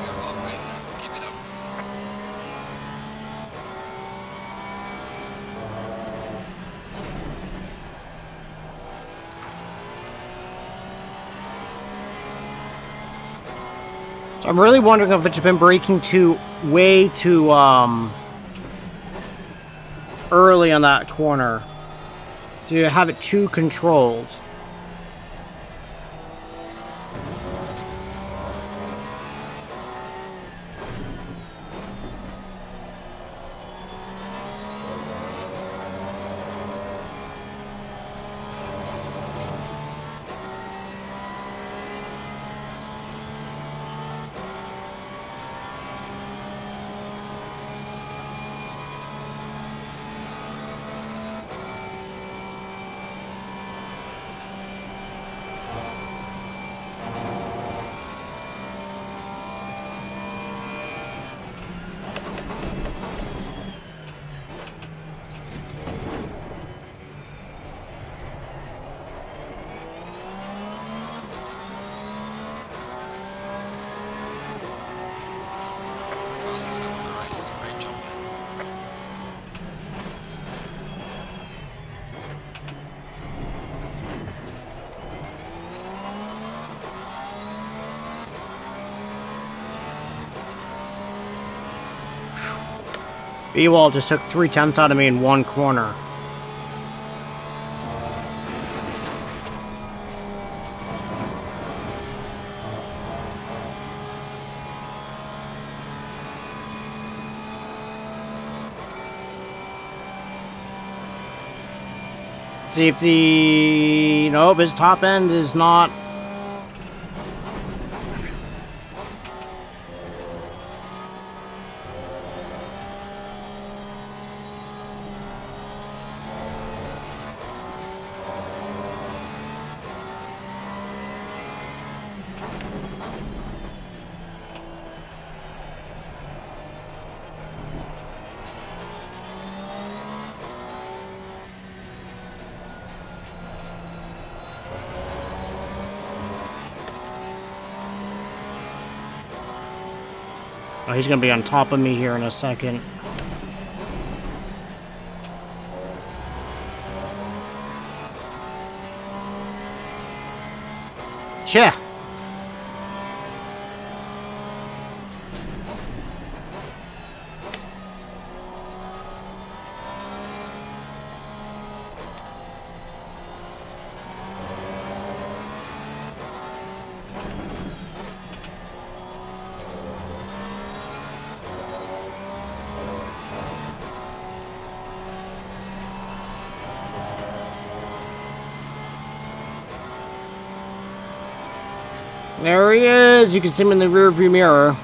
You're halfway through. Keep it up. So I'm really wondering if it's been braking way too early on that corner. Do you have it too controlled? B-Wall just took 3/10 out of me in one corner. See if the... Nope, his top end is not... Oh, he's gonna be on top of me here in a second. Yeah. There he is! You can see him in the rearview mirror.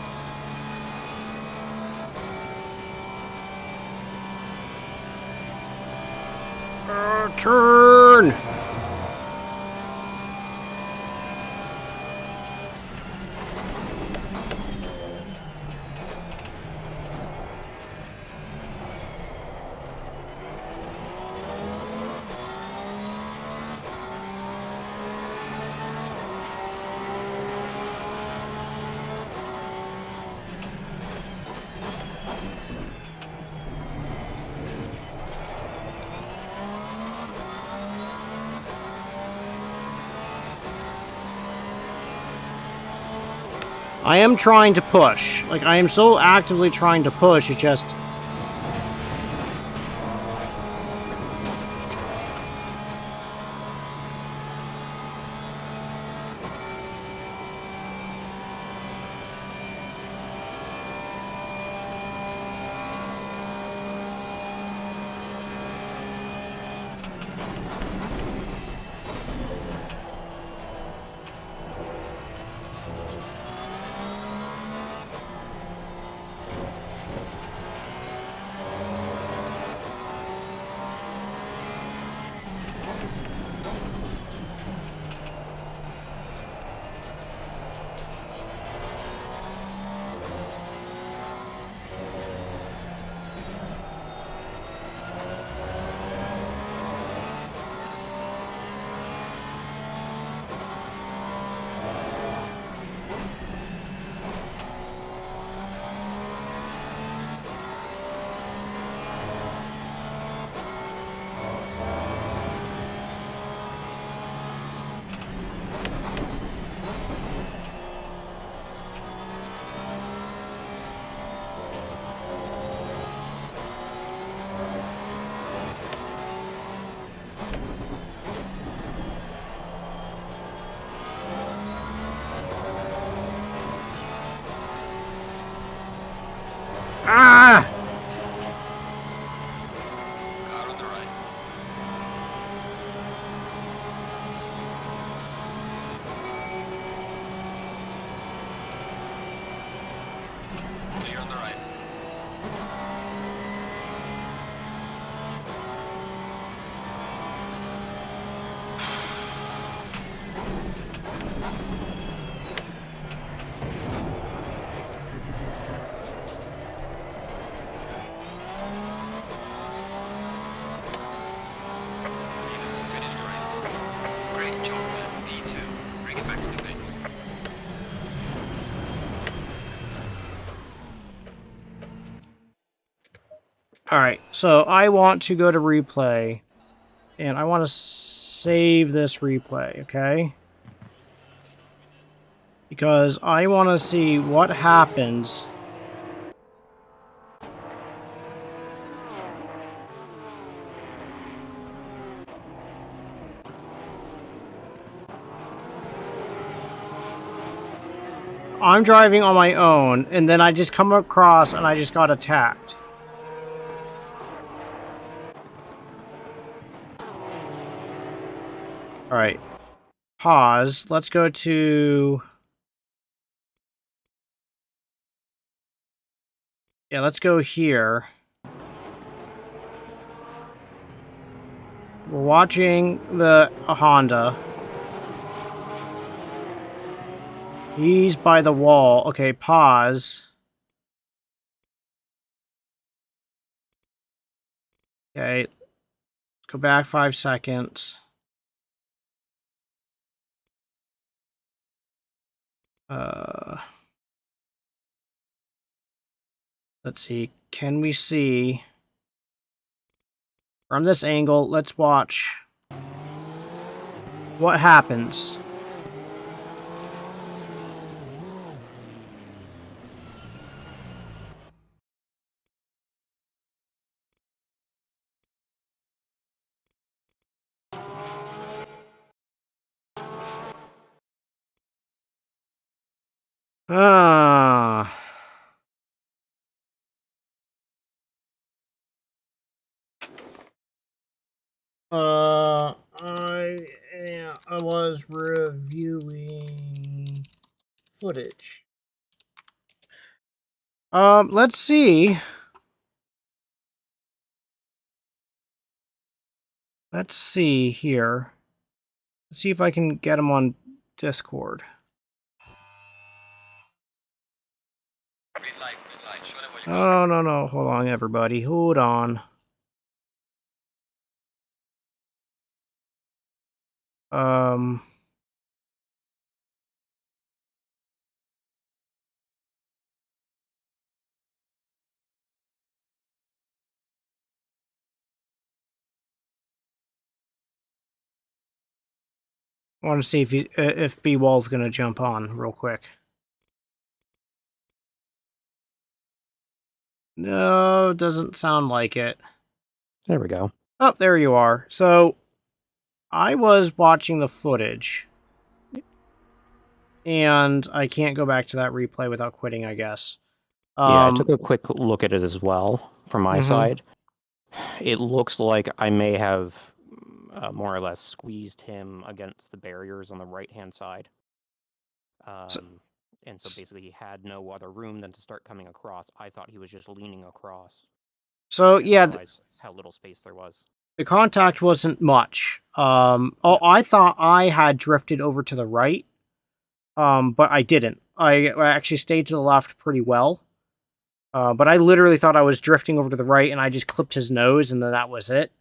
Turn! I am trying to push. Like, I am so actively trying to push, it just... Ah! Car on the right. Clear on the right. It's finished already. Great job, man. B2. Bring it back to the base. Alright, so I want to go to replay, and I want to save this replay, okay? Because I want to see what happens I'm driving on my own, and then I just come across and I just got attacked. All right. Pause. Let's go to... Yeah, let's go here. We're watching the Honda. He's by the wall. Okay, pause. Okay, let's go back 5 seconds. Let's see. Can we see from this angle? Let's watch what happens. Ah. I was reviewing footage. Let's see. Let's see here. Let's see if I can get him on Discord. Green light, show them what you got. Oh, no. Hold on, everybody. Hold on. Um... I want to see if B Wall's gonna jump on real quick. No, doesn't sound like it. There we go. Oh, there you are. So, I was watching the footage, and I can't go back to that replay without quitting, I guess. Yeah, I took a quick look at it as well from my Mhm. side. It looks like I may have more or less squeezed him against the barriers on the right-hand side. And so basically he had no other room than to start coming across. I thought he was just leaning across. So, yeah, realize how little space there was. the contact wasn't much. I thought I had drifted over to the right, but I didn't. I actually stayed to the left pretty well. But I literally thought I was drifting over to the right, and I just clipped his nose, and then that was it.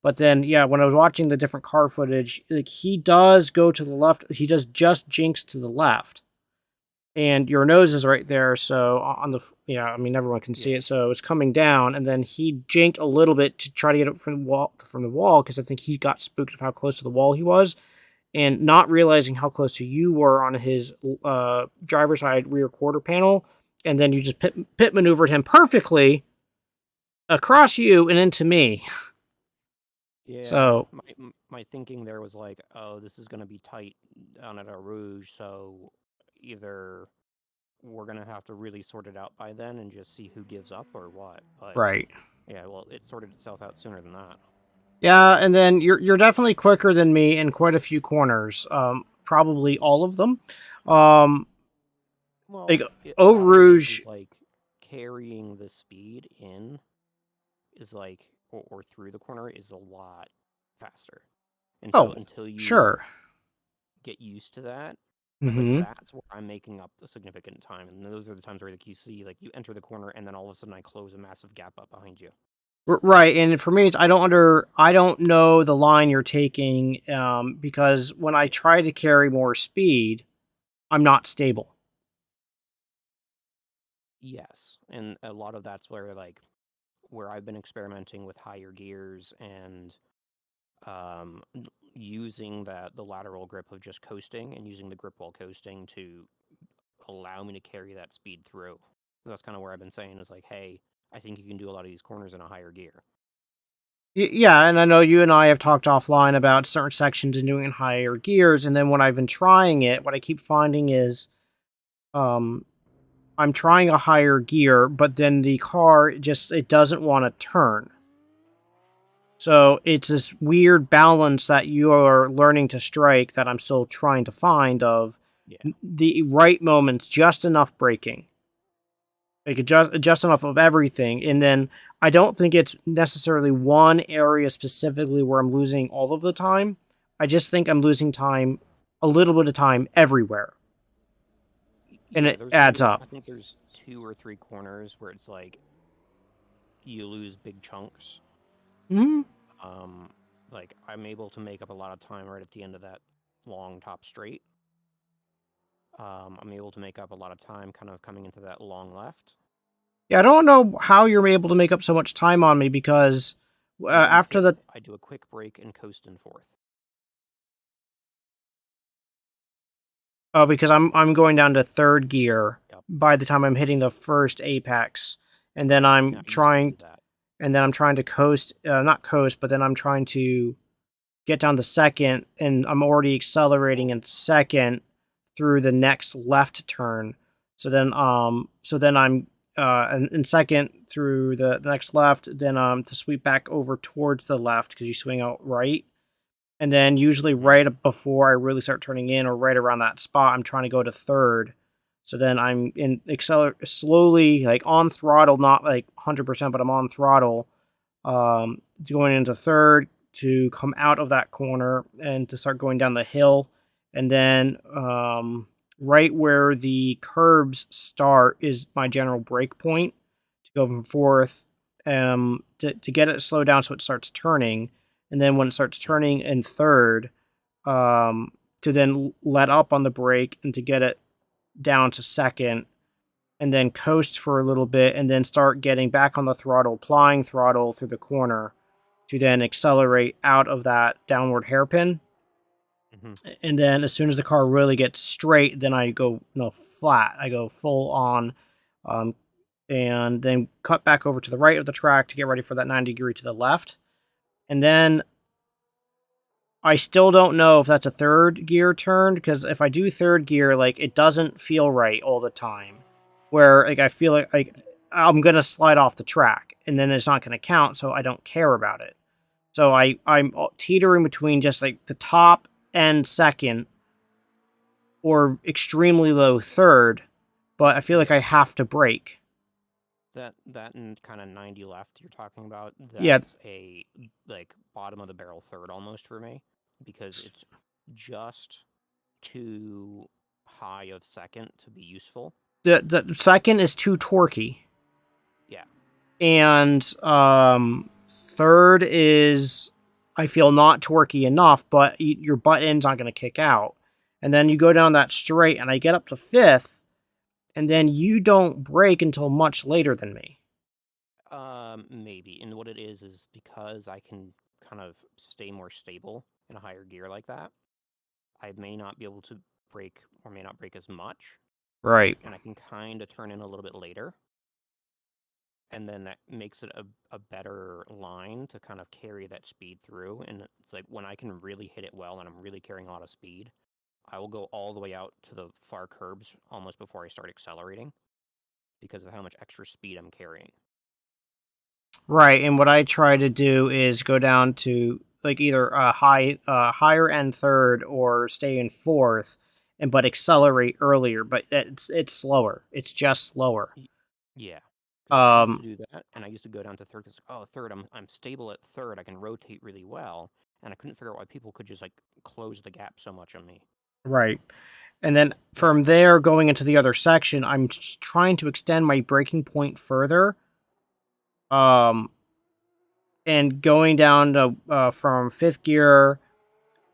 But then, yeah, when I was watching the different car footage, like, he does go to the left. He does just jinx to the left. And your nose is right there, so on the... Yeah, I mean, everyone can see it, so it's coming down, and then he jinked a little bit to try to get it from the wall, because I think he got spooked of how close to the wall he was, and not realizing how close to you were on his driver's side rear quarter panel, and then you just pit maneuvered him perfectly across you and into me. Yeah, so my thinking there was like, oh, this is going to be tight down at our Rouge, so either we're going to have to really sort it out by then and just see who gives up or what. But right. Yeah, well, it sorted itself out sooner than that. Yeah, and then you're definitely quicker than me in quite a few corners. Probably all of them. Well, like Eau Rouge, like carrying the speed in is like, or through the corner is a lot faster. And so until you get used to that, like, that's where I'm making up a significant time. And those are the times where, like, you see, like, you enter the corner and then all of a sudden I close a massive gap up behind you. Right, and for me, it's I don't know the line you're taking, because when I try to carry more speed, I'm not stable. Yes, and a lot of that's where, like, where I've been experimenting with higher gears and using the lateral grip of just coasting and using the grip while coasting to allow me to carry that speed through. That's kind of where I've been saying is like, hey, I think you can do a lot of these corners in a higher gear. Yeah, and I know you and I have talked offline about certain sections and doing it in higher gears, and then when I've been trying it, what I keep finding is I'm trying a higher gear, but then the car it doesn't want to turn. So it's this weird balance that you are learning to strike that I'm still trying to find of the right moments, just enough braking. Like just enough of everything. And then I don't think it's necessarily one area specifically where I'm losing all of the time. I just think I'm losing time, a little bit of time everywhere. And Yeah, it adds I up. think there's 2 or 3 corners where it's like you lose big chunks. Hmm. Like I'm able to make up a lot of time right at the end of that long top straight. I'm able to make up a lot of time kind of coming into that long left. Yeah, I don't know how you're able to make up so much time on me because In after fifth, the I do a quick break and coast in fourth. because I'm going down to third gear Yep. by the time I'm hitting the first apex, and then Yeah, I used to do that. I'm trying to coast, not coast, but then I'm trying to get down to second, and I'm already accelerating in second through the next left turn. So then I'm in second through the next left, then to sweep back over towards the left because you swing out right. And then usually right before I really start turning in or right around that spot, I'm trying to go to third. So then I'm in slowly, like on throttle, not like 100%, but I'm on throttle, going into third to come out of that corner and to start going down the hill. And then right where the curbs start is my general break point to go from fourth, to get it slowed down so it starts turning. And then when it starts turning in third, to then let up on the brake and to get it down to second, and then coast for a little bit, and then start getting back on the throttle, applying throttle through the corner to then accelerate out of that downward hairpin. And then as soon as the car really gets straight, then I go flat. I go full on, and then cut back over to the right of the track to get ready for that 90-degree to the left. And then I still don't know if that's a third gear turn, because if I do third gear, like it doesn't feel right all the time. Where like I feel like I'm gonna slide off the track, and then it's not gonna count, so I don't care about it. So I'm teetering between just like the top and second, or extremely low third, but I feel like I have to brake. That and kind of 90 left you're talking about, Yeah, that's a like bottom of the barrel third almost for me because it's just too high of second to be useful. the second is too torquey. Yeah. And third is I feel not torquey enough, but your butt end's not going to kick out. And then you go down that straight, and I get up to fifth, and then you don't brake until much later than me. Maybe. And what it is because I can kind of stay more stable in a higher gear like that. I may not be able to brake or may not brake as much. Right. And I can kind of turn in a little bit later. And then that makes it a better line to kind of carry that speed through. And it's like when I can really hit it well and I'm really carrying a lot of speed, I will go all the way out to the far curbs almost before I start accelerating because of how much extra speed I'm carrying. Right, and what I try to do is go down to like either a higher end third or stay in fourth, and but accelerate earlier. But it's slower. It's just slower. Yeah, because I used to Um, do that, and I used to go down to third because third, I'm stable at third. I can rotate really well, and I couldn't figure out why people could just like close the gap so much on me. right, and then Yeah. from there going into the other section, I'm trying to extend my braking point further. Um, and going down to from fifth gear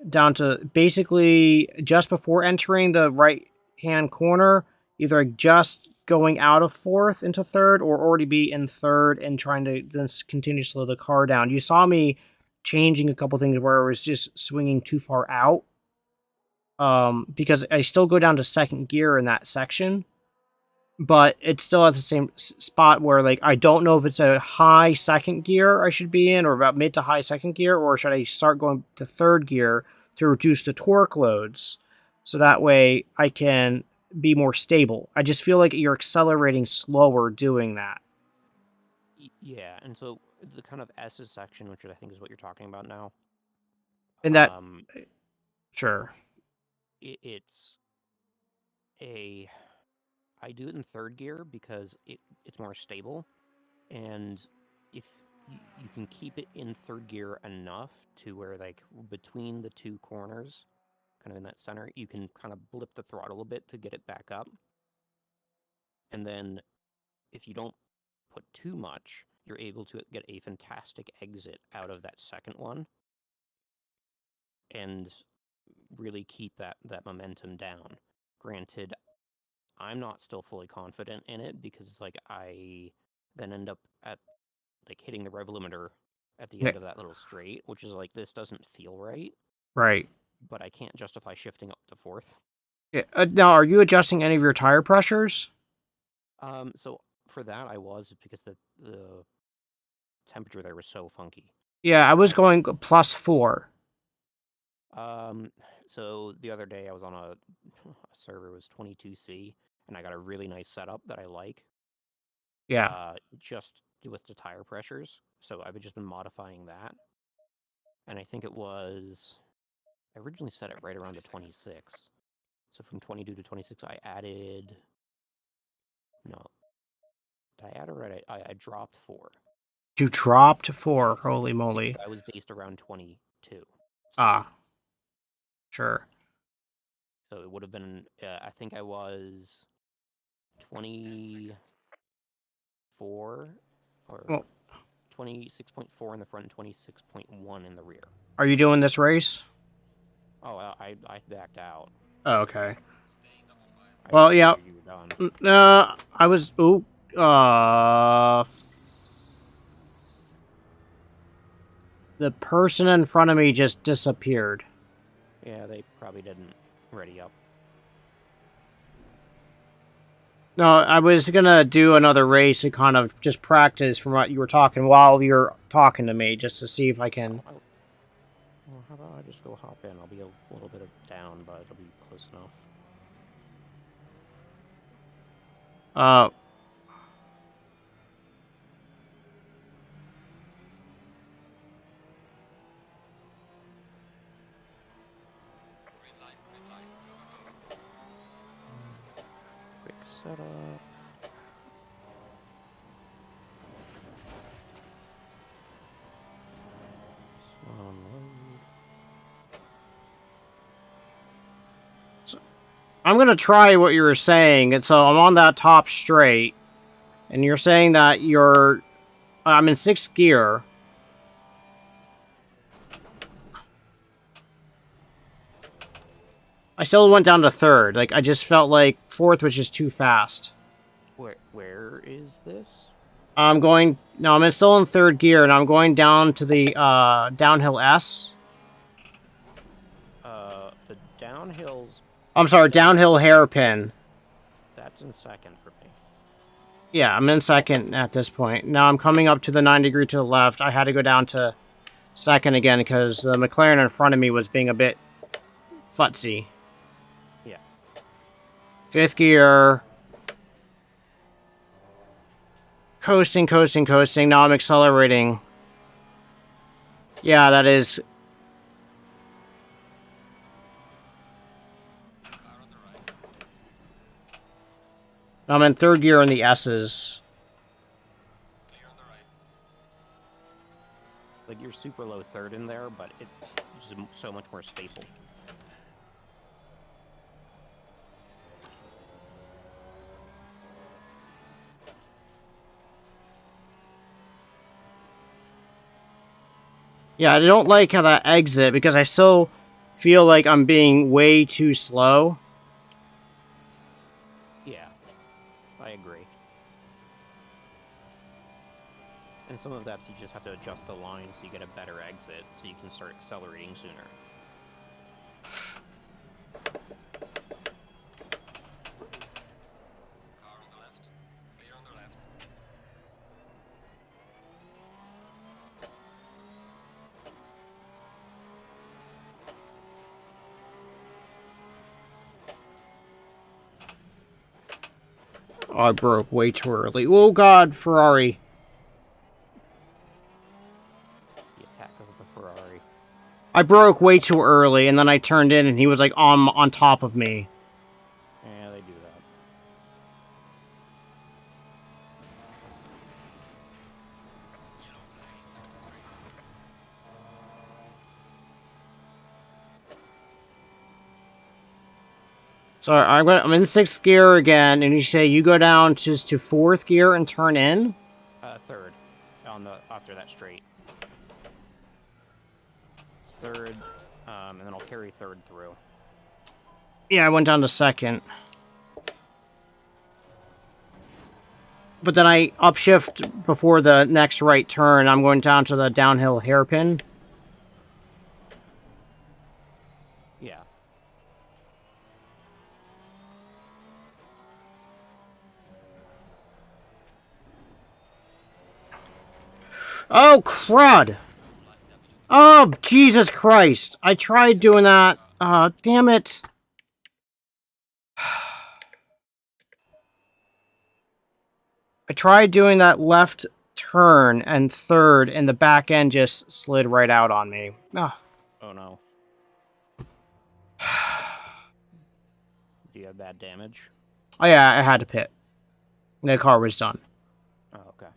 down to basically just before entering the right hand corner, either just going out of fourth into third or already be in third and trying to then continue to slow the car down. You saw me changing a couple things where it was just swinging too far out, because I still go down to second gear in that section, but it's still at the same spot where like I don't know if it's a high second gear I should be in or about mid to high second gear, or should I start going to third gear to reduce the torque loads so that way I can be more stable. I just feel like you're accelerating slower doing that. Yeah, and so the kind of S's section, which I think is what you're talking about now. And that, sure. It's I do it in third gear because it's more stable, and if you can keep it in third gear enough to where like between the two corners, kind of in that center, you can kind of blip the throttle a bit to get it back up. And then if you don't put too much, you're able to get a fantastic exit out of that second one and really keep that momentum down. Granted, I'm not still fully confident in it because like I then end up at like hitting the rev limiter at the end of that little straight, which is like, this doesn't feel right. Right. But I can't justify shifting up to fourth. Yeah. Now, are you adjusting any of your tire pressures? So for that, I was, because the temperature there was so funky. Yeah, I was going +4. So the other day I was on a server, was 22C, and I got a really nice setup that I like. Yeah. Just with the tire pressures. So I've just been modifying that. And I think I originally set it right around the 26. So from 22 to 26, I added, no, did I add or I dropped 4. You dropped 4, holy moly. Because I was based around 22. Ah. Sure. So it would have been, I think I was 24 or 26.4 in the front and 26.1 in the rear. Are you doing this race? Oh, I backed out. Oh, okay. Well, yeah. You were done. I was. Ooh. The person in front of me just disappeared. Yeah, they probably didn't ready up. No, I was gonna do another race and kind of just practice from what you were talking while you're talking to me, just to see if I can. Well, how about I just go hop in? I'll be a little bit down, but it'll be close enough. Green light, go, go, go. Quick setup. I'm gonna try what you were saying, and so I'm on that top straight, and you're saying that I'm in 6th gear. I still went down to 3rd. Like, I just felt like 4th was just too fast. Where is this? I'm still in 3rd gear, and I'm going down to the downhill S. The downhills. I'm sorry, downhill hairpin. That's in 2nd for me. Yeah, I'm in 2nd at this point. Now I'm coming up to the 9° to the left. I had to go down to 2nd again because the McLaren in front of me was being a bit futzy. Yeah. 5th gear. Coasting, coasting, coasting. Now I'm accelerating. Yeah, that is. I'm in 3rd gear in the S's. Clear on the right. Like, you're super low 3rd in there, but it's just so much more stable. Yeah, I don't like how that exit because I still feel like I'm being way too slow. Yeah, I agree. And some of that, you just have to adjust the line so you get a better exit, so you can start accelerating sooner. Car on the left. Clear on the left. Oh, I broke way too early. Oh god, Ferrari. The attack of the Ferrari. I broke way too early, and then I turned in, and he was like on top of me. Yeah, they do that. Yellow flag in sector 3. So I'm in 6th gear again, and you say you go down to 4th gear and turn in? Third. After that straight. It's third, and then I'll carry third through. Yeah, I went down to 2nd. But then I upshift before the next right turn. I'm going down to the downhill hairpin. Yeah. Oh, crud! Oh, Jesus Christ! I tried doing that. Damn it. I tried doing that left turn and third, and the back end just slid right out on me. Oh no. Do you have bad damage? Oh yeah, I had to pit. The car was done. Oh, okay.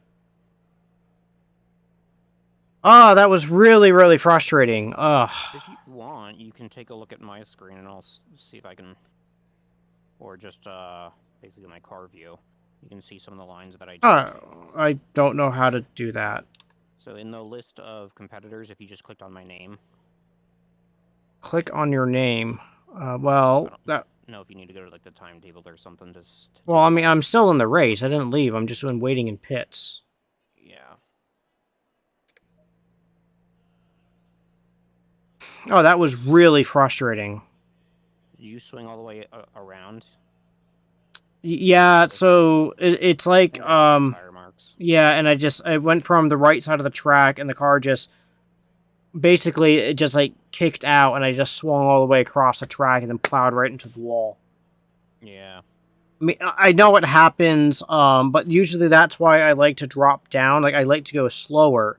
Oh, that was really, really frustrating. Ugh. If you want, you can take a look at my screen and I'll see if I can... Or just, basically my car view. You can see some of the lines that I did. I don't know how to do that. So in the list of competitors, if you just clicked on my name... Click on your name. Well, that... No, if you need to go to, like, the timetable or something, just... Well, I mean, I'm still in the race. I didn't leave. I'm just waiting in pits. Yeah. Oh, that was really frustrating. Did you swing all the way around? Yeah, so it's like, tire marks. Yeah, and I went from the right side of the track, and the car just, basically, it just, like, kicked out, and I just swung all the way across the track and then plowed right into the wall. Yeah. I mean, I know what happens, but usually that's why I like to drop down. Like, I like to go slower,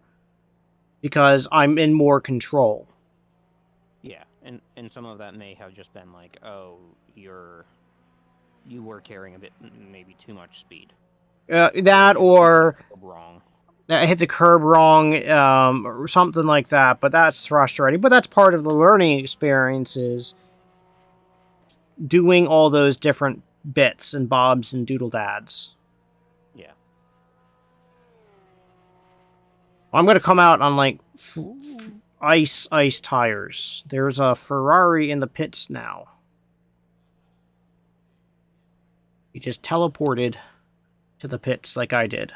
because I'm in more control. Yeah, and some of that may have just been like, oh, you were carrying a bit, maybe too much speed. That, or... Wrong. I hit the curb wrong, or something like that, but that's frustrating. But that's part of the learning experiences, doing all those different bits and bobs and doodle dads. Yeah. I'm going to come out on, like, ice tires. There's a Ferrari in the pits now. He just teleported to the pits like I did.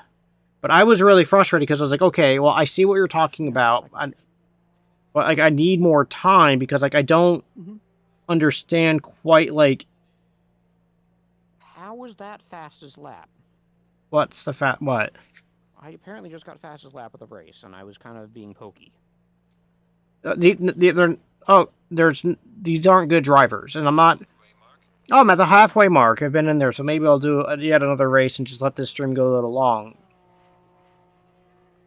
But I was really frustrated because I was like, okay, well, I see what you're talking about. But like, I need more time because, like, I don't understand quite, like... How was that fastest lap? What's the what? I apparently just got fastest lap of the race, and I was kind of being pokey. These aren't good drivers, and I'm not... Oh, I'm at the halfway mark. I've been in there, so maybe I'll do yet another race and just let this stream go a little long.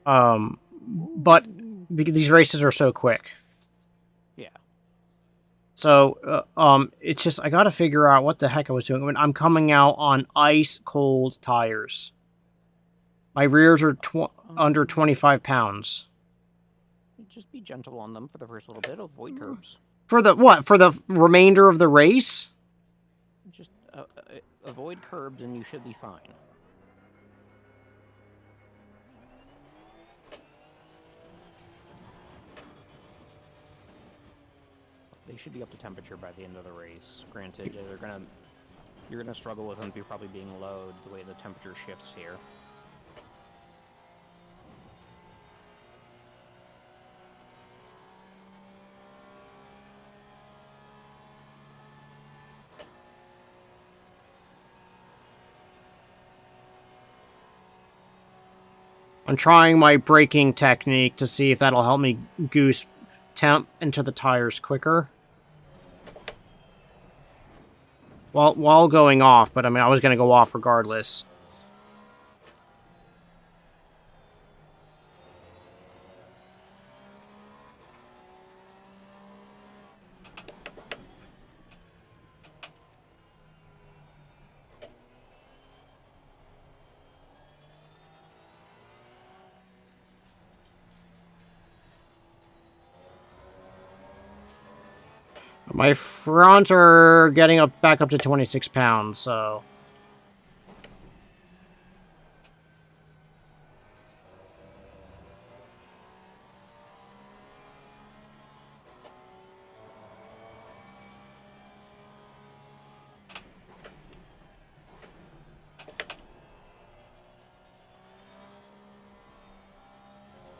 But these races are so quick. Yeah. So, it's just, I gotta figure out what the heck I was doing. I mean, I'm coming out on ice-cold tires. My rears are under 25 pounds. Just be gentle on them for the first little bit. Avoid curbs. For the, what? For the remainder of the race? Just avoid curbs and you should be fine. They should be up to temperature by the end of the race. Granted, you're gonna struggle with them probably being low the way the temperature shifts here. I'm trying my braking technique to see if that'll help me goose temp into the tires quicker. while going off, but I mean, I was going to go off regardless. My fronts are getting back up to 26 pounds, so...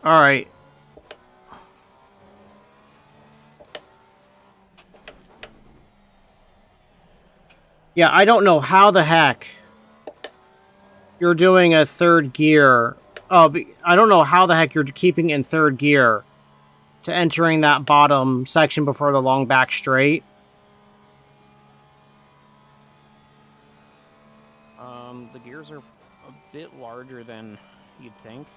Alright. Yeah, I don't know how the heck you're doing a third gear. Oh, I don't know how the heck you're keeping in third gear to entering that bottom section before the long back straight. The gears are a bit larger than you'd think.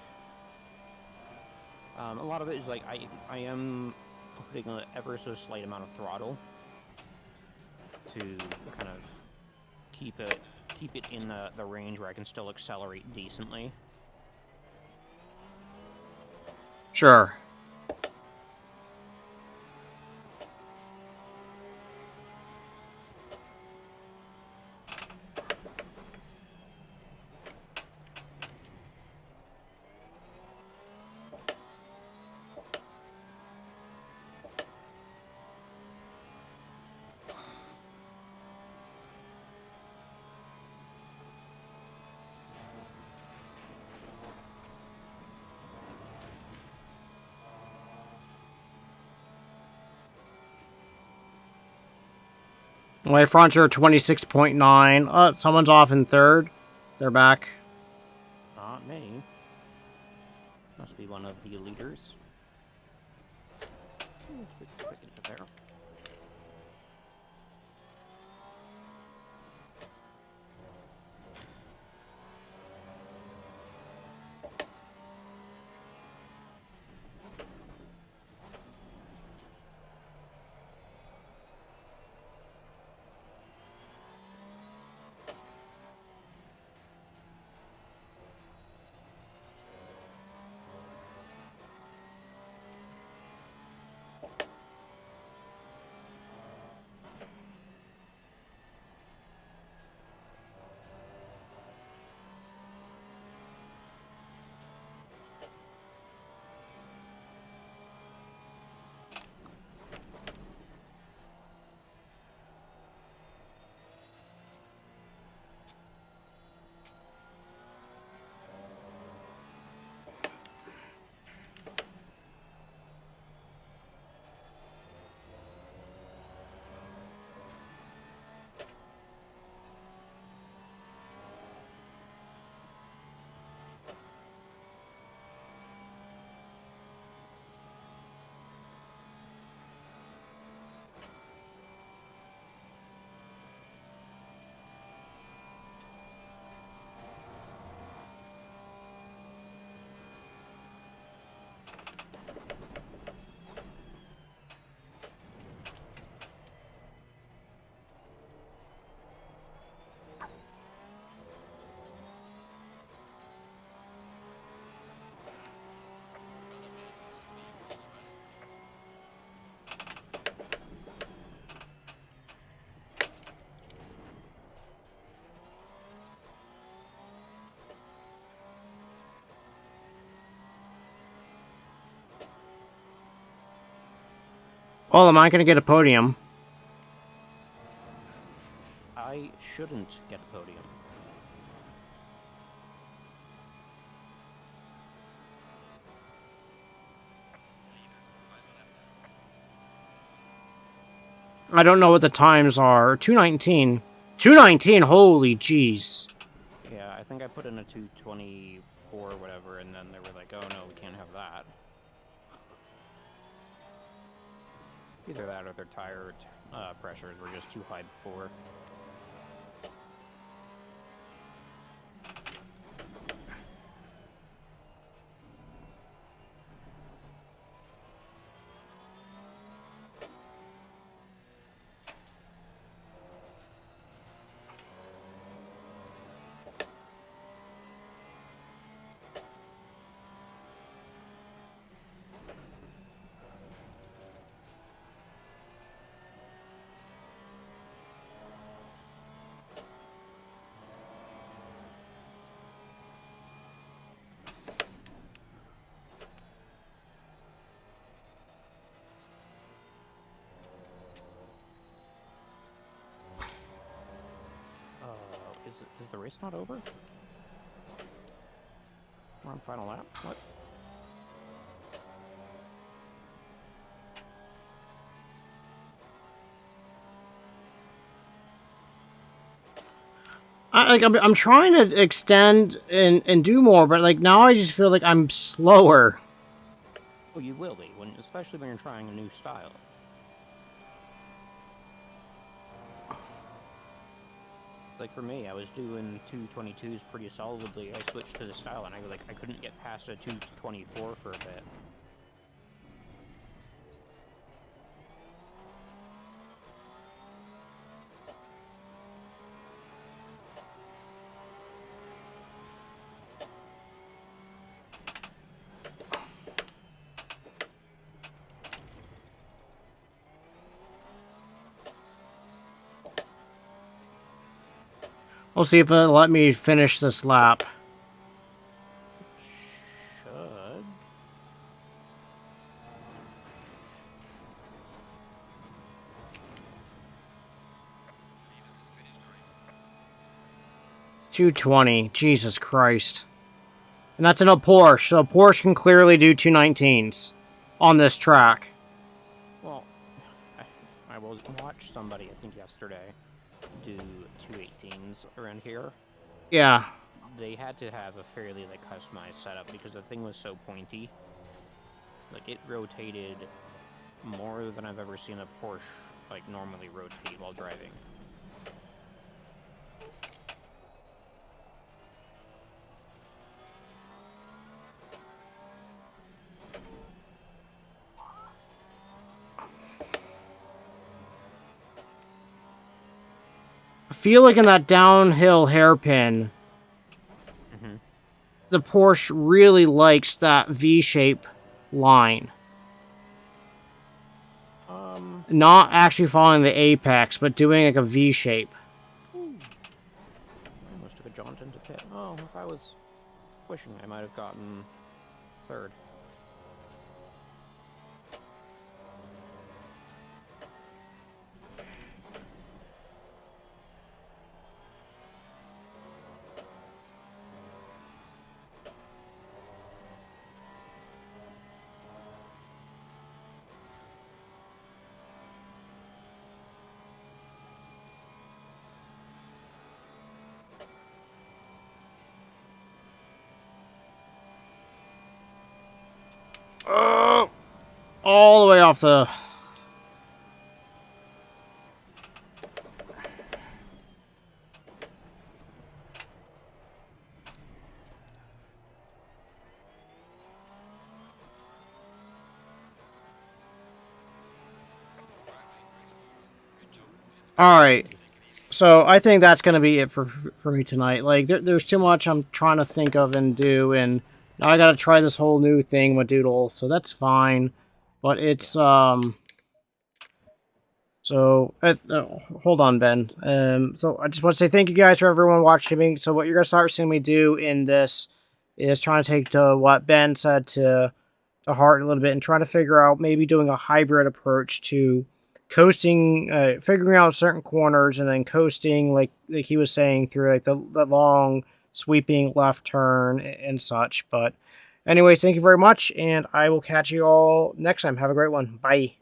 A lot of it is like I am putting an ever so slight amount of throttle to kind of keep it in the range where I can still accelerate decently. Sure. My fronts are 26.9. Oh, someone's off in third. They're back. Not me. Must be one of the leaders. Quick into there. Well, am I going to get a podium? I shouldn't get a podium. I don't know what the times are. 2:19. 2:19? Holy jeez. Yeah, I think I put in a 224 or whatever, and then they were like, oh no, we can't have that. Either that or their tire pressures were just too high before. race not over? We're on final lap? What? I'm trying to extend and do more, but like now I just feel like I'm slower. Well, you will be, especially when you're trying a new style. Like for me, I was doing 222s pretty solidly. I switched to the style, and I couldn't get past a 224 for a bit. We'll see if it'll let me finish this lap. Should. $220. Jesus Christ. And that's in a Porsche, so a Porsche can clearly do 219s on this track. Well, I watched somebody, I think yesterday, do 218s around here. Yeah. They had to have a fairly customized setup because the thing was so pointy. Like it rotated more than I've ever seen a Porsche normally rotate while driving. I feel like in that downhill hairpin, the Porsche really likes that V-shape line. Not actually following the apex, but doing a V-shape. I almost took a jaunt into pit. Oh, if I was pushing, I might have gotten third. All the way off the... Alright. So I think that's going to be it for me tonight. Like, there's too much I'm trying to think of and do, and now I got to try this whole new thing with Doodle, so that's fine. But it's, So, hold on, Ben. So I just want to say thank you guys for everyone watching me. So what you're going to start seeing me do in this is trying to take to what Ben said to heart a little bit and trying to figure out maybe doing a hybrid approach to coasting, figuring out certain corners and then coasting, like he was saying, through the long sweeping left turn and such. But anyways, thank you very much, and I will catch you all next time. Have a great one. Bye.